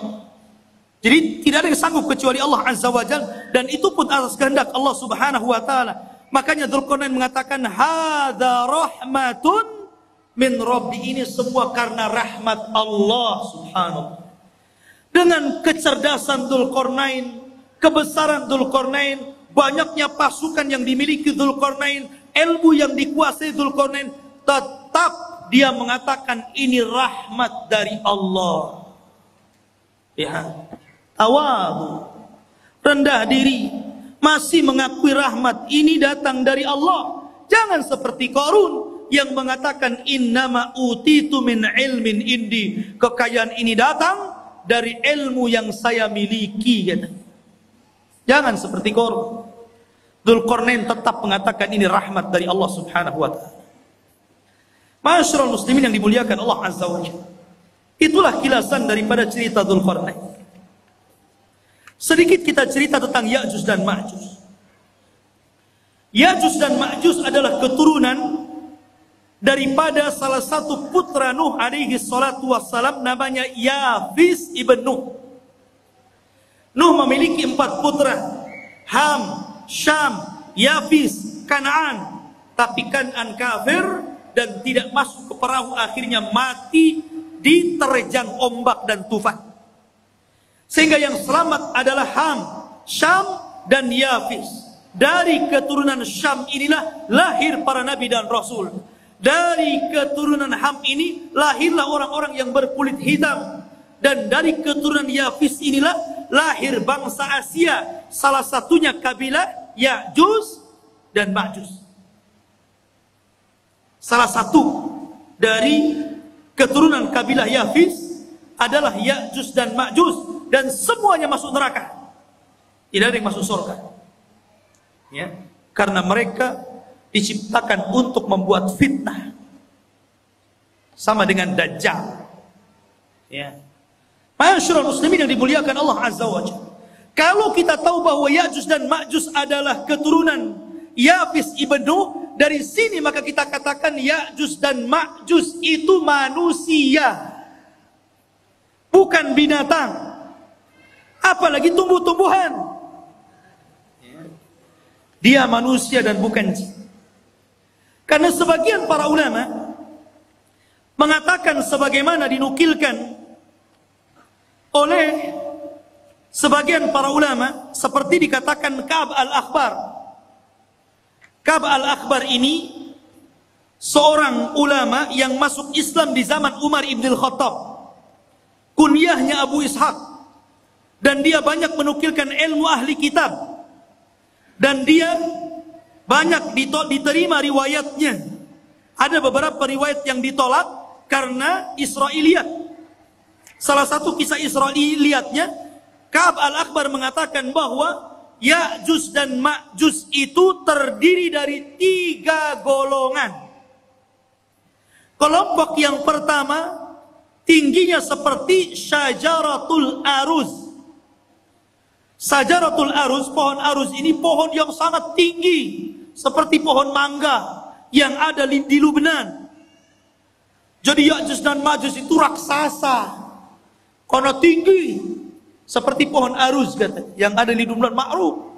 Speaker 2: Jadi tidak ada yang sanggup kecuali Allah Azza wa Jalla, dan itu pun atas kehendak Allah Subhanahu wa taala. Makanya Dzulqarnain mengatakan hadza rahmatun min Rabbi, ini semua karena rahmat Allah Subhanahu. Dengan kecerdasan Dzulqarnain, kebesaran Dzulqarnain, banyaknya pasukan yang dimiliki Dzulqarnain, ilmu yang dikuasai Dzulqarnain, tetap dia mengatakan ini rahmat dari Allah. Ya, tawadu, rendah diri, masih mengakui rahmat ini datang dari Allah. Jangan seperti Qarun yang mengatakan innama utitu min ilmin indi, kekayaan ini datang dari ilmu yang saya miliki, katanya. Jangan seperti Qarun. Dzulqarnain tetap mengatakan ini rahmat dari Allah Subhanahu wa taala. Ma'asyiral muslimin yang dimuliakan Allah Azza wa Jalla. Itulah kilasan daripada cerita Dzulqarnain. Sedikit kita cerita tentang Ya'juj dan Ma'juj. Ya'juj dan Ma'juj adalah keturunan daripada salah satu putra Nuh alaihi salatu wassalam, namanya Yafis ibn Nuh. Nuh memiliki 4 putra, Ham, Syam, Yafis, Kan'an. Tapi Kan'an kafir dan tidak masuk ke perahu, akhirnya mati diterjang ombak dan tufan. Sehingga yang selamat adalah Ham, Syam, dan Yafis. Dari keturunan Syam inilah lahir para nabi dan rasul. Dari keturunan Ham ini lahirlah orang-orang yang berkulit hitam. Dan dari keturunan Yafis inilah lahir bangsa Asia. Salah satunya kabilah Ya'juj dan Ma'juj. Salah satu dari keturunan kabilah Yafis adalah Ya'juj dan Ma'juj, dan semuanya masuk neraka. Tidak ada yang masuk surga. Ya, karena mereka diciptakan untuk membuat fitnah. Sama dengan Dajjal. Ya. Ma'asyiral muslimin yang dimuliakan Allah Azza wa Jalla. Kalau kita tahu bahwa Ya'juj dan Ma'juj adalah keturunan Yafis ibn Nuh, dari sini maka kita katakan Ya'juj dan Ma'juj itu manusia, bukan binatang, apalagi tumbuh-tumbuhan. Dia manusia dan bukan jin. Karena sebagian para ulama mengatakan sebagaimana dinukilkan oleh sebagian para ulama, seperti dikatakan Ka'ab al-Akhbar. Ka'ab al-Akhbar ini seorang ulama yang masuk Islam di zaman Umar ibn al-Khattab. Kunyahnya Abu Ishaq. Dan dia banyak menukilkan ilmu ahli kitab. Dan dia banyak diterima riwayatnya. Ada beberapa riwayat yang ditolak karena Israiliyat. Salah satu kisah Israiliyatnya, Ka'ab al-Akhbar mengatakan bahwa Ya'juj dan Ma'juj itu terdiri dari 3 golongan. Kelompok yang pertama tingginya seperti Syajaratul Aruz. Syajaratul Aruz, pohon aruz ini pohon yang sangat tinggi, seperti pohon mangga yang ada di Lubnan. Jadi Ya'juj dan Ma'juj itu raksasa karena tinggi, seperti pohon aruz katanya, yang ada di Lubnan, makruf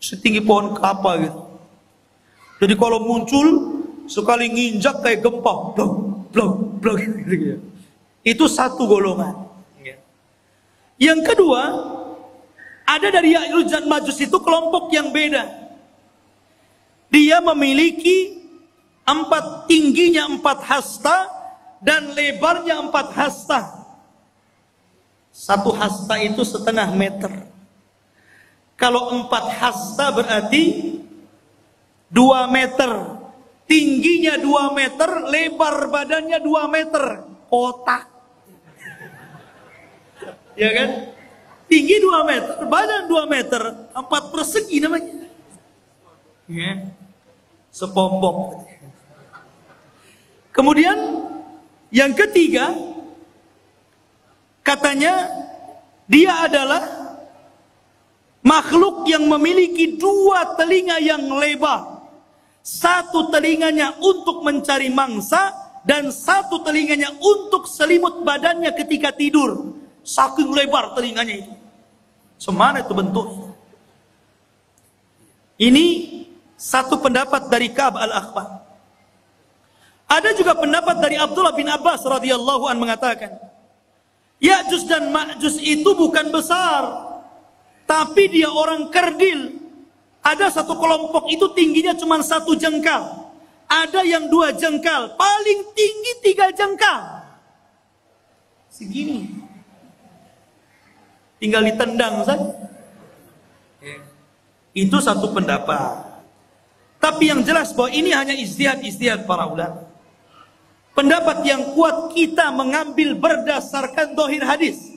Speaker 2: setinggi pohon kelapa gitu. Jadi kalau muncul sekali nginjak kayak gempa, blok blok blok gitu. Itu satu golongan. Yang kedua, ada dari Ya'juj dan Ma'juj itu kelompok yang beda. Dia memiliki tingginya 4 hasta dan lebarnya 4 hasta. 1 hasta itu 1/2 meter. Kalau 4 hasta berarti 2 meter. Tingginya 2 meter, lebar badannya 2 meter. Otak. Ya kan? Tinggi 2 meter, badan 2 meter, 4 persegi namanya. Ya. Sepompong. Kemudian yang ketiga, katanya dia adalah makhluk yang memiliki 2 telinga yang lebar. Satu telinganya untuk mencari mangsa, dan satu telinganya untuk selimut badannya ketika tidur. Saking lebar telinganya itu. Semana itu bentuk. Ini satu pendapat dari Ka'ab al-Akhbar. Ada juga pendapat dari Abdullah bin Abbas radhiyallahu an mengatakan, Ya'juj dan Ma'juj itu bukan besar, tapi dia orang kerdil. Ada satu kelompok itu tingginya cuma 1 jengkal. Ada yang 2 jengkal. Paling tinggi 3 jengkal. Segini. Tinggal ditendang saja. Itu satu pendapat. Tapi yang jelas bahwa ini hanya ijtihad para ulama. Pendapat yang kuat kita mengambil berdasarkan zahir hadis.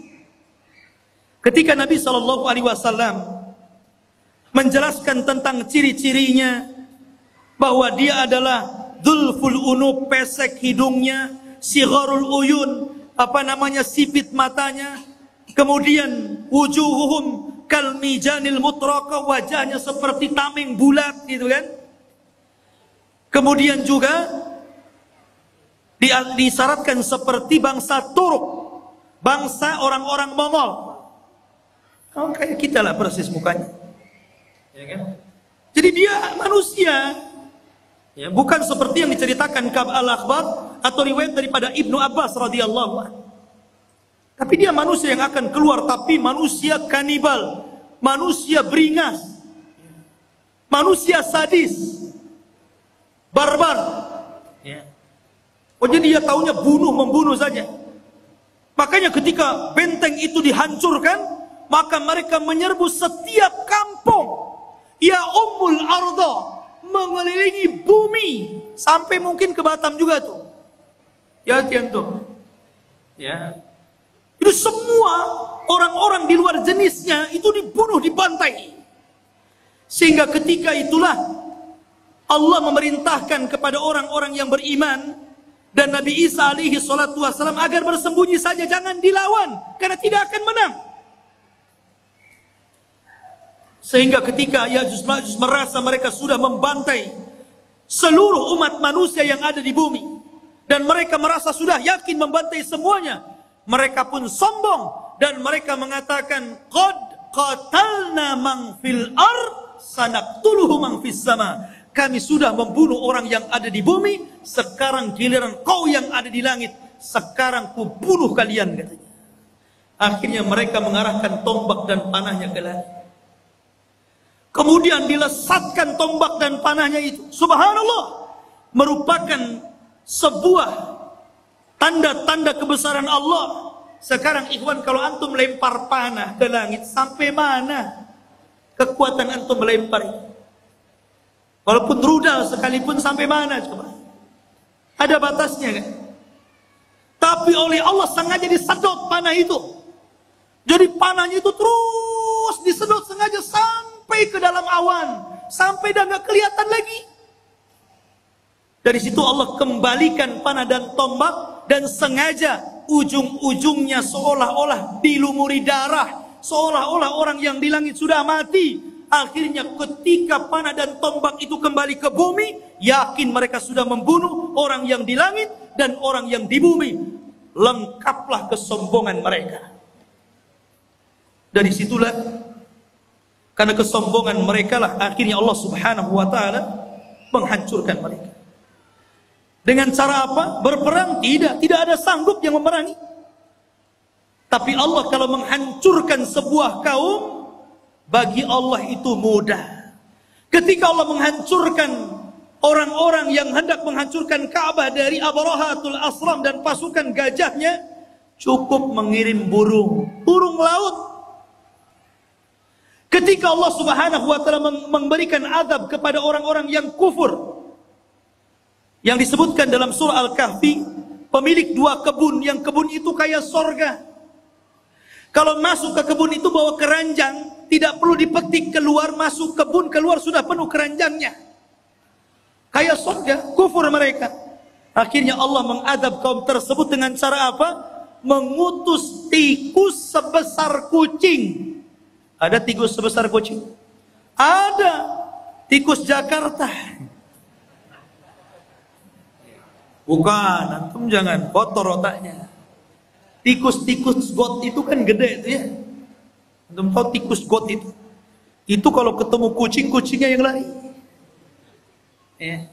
Speaker 2: Ketika Nabi SAW menjelaskan tentang ciri-cirinya, bahwa dia adalah dzulful unub, pesek hidungnya, sigharul uyun, sipit matanya, kemudian wujuhuhum kal mijanil mutraqa, wajahnya seperti tameng bulat gitu kan. Kemudian juga disyaratkan seperti bangsa Turk, bangsa orang-orang Mongol. Oh, kayak kita lah persis mukanya. Ya kan? Jadi dia manusia. Ya, bukan seperti yang diceritakan Ka'ab al-Akhbar atau riwayat daripada Ibnu Abbas radhiyallahu anhu. Tapi dia manusia yang akan keluar, tapi manusia kanibal, manusia beringas, manusia sadis, barbar. Ya. Oh, jadi dia taunya membunuh saja. Makanya ketika benteng itu dihancurkan, maka mereka menyerbu setiap kampung. Ya ummul arda, mengelilingi bumi sampai mungkin ke Batam juga tuh. Ya tuh. Ya. Itu semua orang-orang di luar jenisnya itu dibunuh, dibantai. Sehingga ketika itulah Allah memerintahkan kepada orang-orang yang beriman dan Nabi Isa alaihi salatu wassalam agar bersembunyi saja, jangan dilawan karena tidak akan menang. Sehingga ketika Ya'juj Ma'juj merasa mereka sudah membantai seluruh umat manusia yang ada di bumi, dan mereka merasa sudah yakin membantai semuanya, mereka pun sombong dan mereka mengatakan, qad qatalna man fil ard sanaqtuluhu man fis sama. Kami sudah membunuh orang yang ada di bumi, sekarang giliran kau yang ada di langit, sekarang ku bunuh kalian, katanya. Akhirnya mereka mengarahkan tombak dan panahnya ke langit. Kemudian dilesatkan tombak dan panahnya itu. Subhanallah, merupakan sebuah tanda-tanda kebesaran Allah. Sekarang ikhwan, kalau antum lempar panah ke langit, sampai mana kekuatan antum melempar itu? Walaupun rudal sekalipun sampai mana coba? Ada batasnya kan? Tapi oleh Allah sengaja disedot panah itu. Jadi panahnya itu terus disedot sengaja sampai ke dalam awan, sampai dah nggak kelihatan lagi. Dari situ Allah kembalikan panah dan tombak, dan sengaja ujung-ujungnya seolah-olah dilumuri darah, seolah-olah orang yang di langit sudah mati. Akhirnya ketika panah dan tombak itu kembali ke bumi, yakin mereka sudah membunuh orang yang di langit dan orang yang di bumi. Lengkaplah kesombongan mereka. Dari situlah, karena kesombongan mereka lah, akhirnya Allah subhanahu wa ta'ala menghancurkan mereka. Dengan cara apa? Berperang? Tidak ada sanggup yang memerangi. Tapi Allah kalau menghancurkan sebuah kaum, bagi Allah itu mudah. Ketika Allah menghancurkan orang-orang yang hendak menghancurkan Ka'bah dari Abrahatul Asram dan pasukan gajahnya, cukup mengirim burung laut. Ketika Allah subhanahu wa ta'ala memberikan azab kepada orang-orang yang kufur, yang disebutkan dalam surah Al-Kahfi, pemilik 2 kebun, yang kebun itu kayak sorga. Kalau masuk ke kebun itu bawa keranjang, tidak perlu dipetik, keluar, masuk kebun, keluar sudah penuh keranjangnya. Kayak surga, kufur mereka. Akhirnya Allah mengadab kaum tersebut dengan cara apa? Mengutus tikus sebesar kucing. Ada tikus sebesar kucing? Ada. Tikus Jakarta. Bukan, antum jangan kotor otaknya. Tikus-tikus got itu kan gede itu ya. Antum tahu tikus got itu? Itu kalau ketemu kucing, kucingnya yang lari. Ya.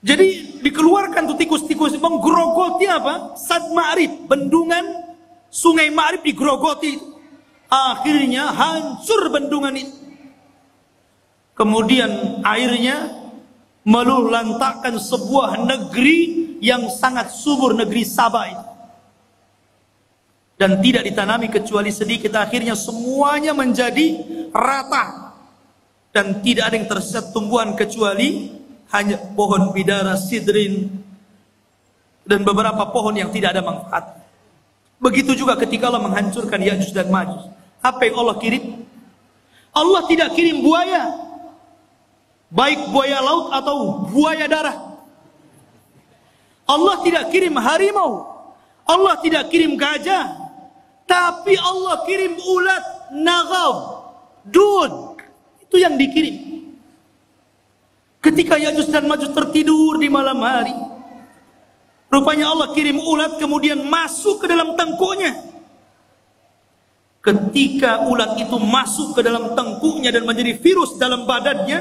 Speaker 2: Jadi dikeluarkan tuh tikus-tikus, menggerogoti apa? Sad Ma'rib, bendungan Sungai Ma'rib digerogoti. Akhirnya hancur bendungan itu. Kemudian airnya meluluhlantakkan sebuah negeri yang sangat subur, negeri Sabah itu. Dan tidak ditanami kecuali sedikit. Akhirnya semuanya menjadi rata. Dan tidak ada yang tersisa tumbuhan kecuali hanya pohon bidara, sidrin, dan beberapa pohon yang tidak ada manfaat. Begitu juga ketika Allah menghancurkan Ya'juj dan Ma'juj. Apa yang Allah kirim? Allah tidak kirim buaya, baik buaya laut atau buaya darat. Allah tidak kirim harimau, Allah tidak kirim gajah, tapi Allah kirim ulat, nagab, dud. Itu yang dikirim. Ketika Ya'juj dan Ma'juj tertidur di malam hari, rupanya Allah kirim ulat kemudian masuk ke dalam tengkuknya. Ketika ulat itu masuk ke dalam tengkuknya dan menjadi virus dalam badannya,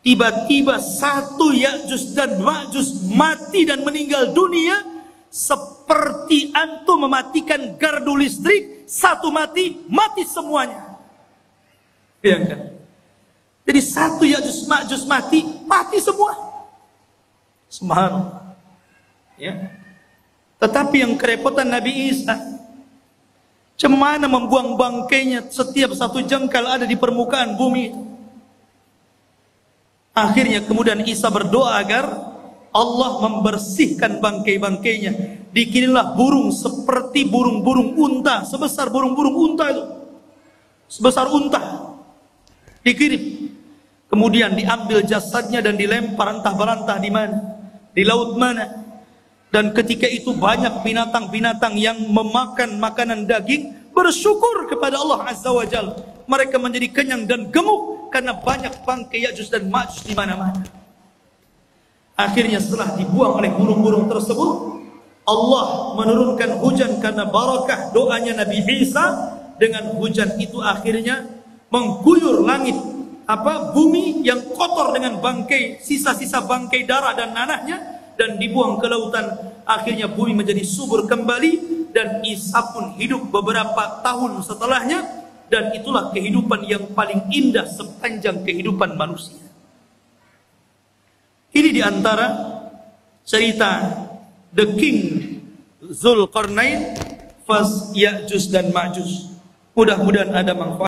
Speaker 2: tiba-tiba satu Ya'juj dan Ma'juj mati dan meninggal dunia, seperti antum mematikan gardu listrik, satu mati, mati semuanya. Ya kan? Jadi satu Ya'juj Ma'juj mati, mati semua. Subhanallah. Ya. Tetapi yang kerepotan Nabi Isa, cemana membuang bangkainya setiap satu jengkal ada di permukaan bumi itu. Akhirnya kemudian Isa berdoa agar Allah membersihkan bangkai-bangkainya. Dikirimlah burung seperti burung-burung unta, sebesar burung-burung unta itu. Sebesar unta. Dikirim. Kemudian diambil jasadnya dan dilempar entah berantah di mana, di laut mana. Dan ketika itu banyak binatang-binatang yang memakan makanan daging bersyukur kepada Allah Azza wa Jalla. Mereka menjadi kenyang dan gemuk karena banyak bangkai Ya'juj dan Ma'juj di mana-mana. Akhirnya setelah dibuang oleh burung-burung tersebut, Allah menurunkan hujan karena barakah doanya Nabi Isa. Dengan hujan itu akhirnya mengguyur langit, bumi yang kotor dengan bangkai, sisa-sisa bangkai darah dan nanahnya, dan dibuang ke lautan. Akhirnya bumi menjadi subur kembali, dan Isa pun hidup beberapa tahun setelahnya, dan itulah kehidupan yang paling indah sepanjang kehidupan manusia. Ini diantara cerita The King Zulkarnain, Ya'juj dan Ma'juj. Mudah-mudahan ada manfaat.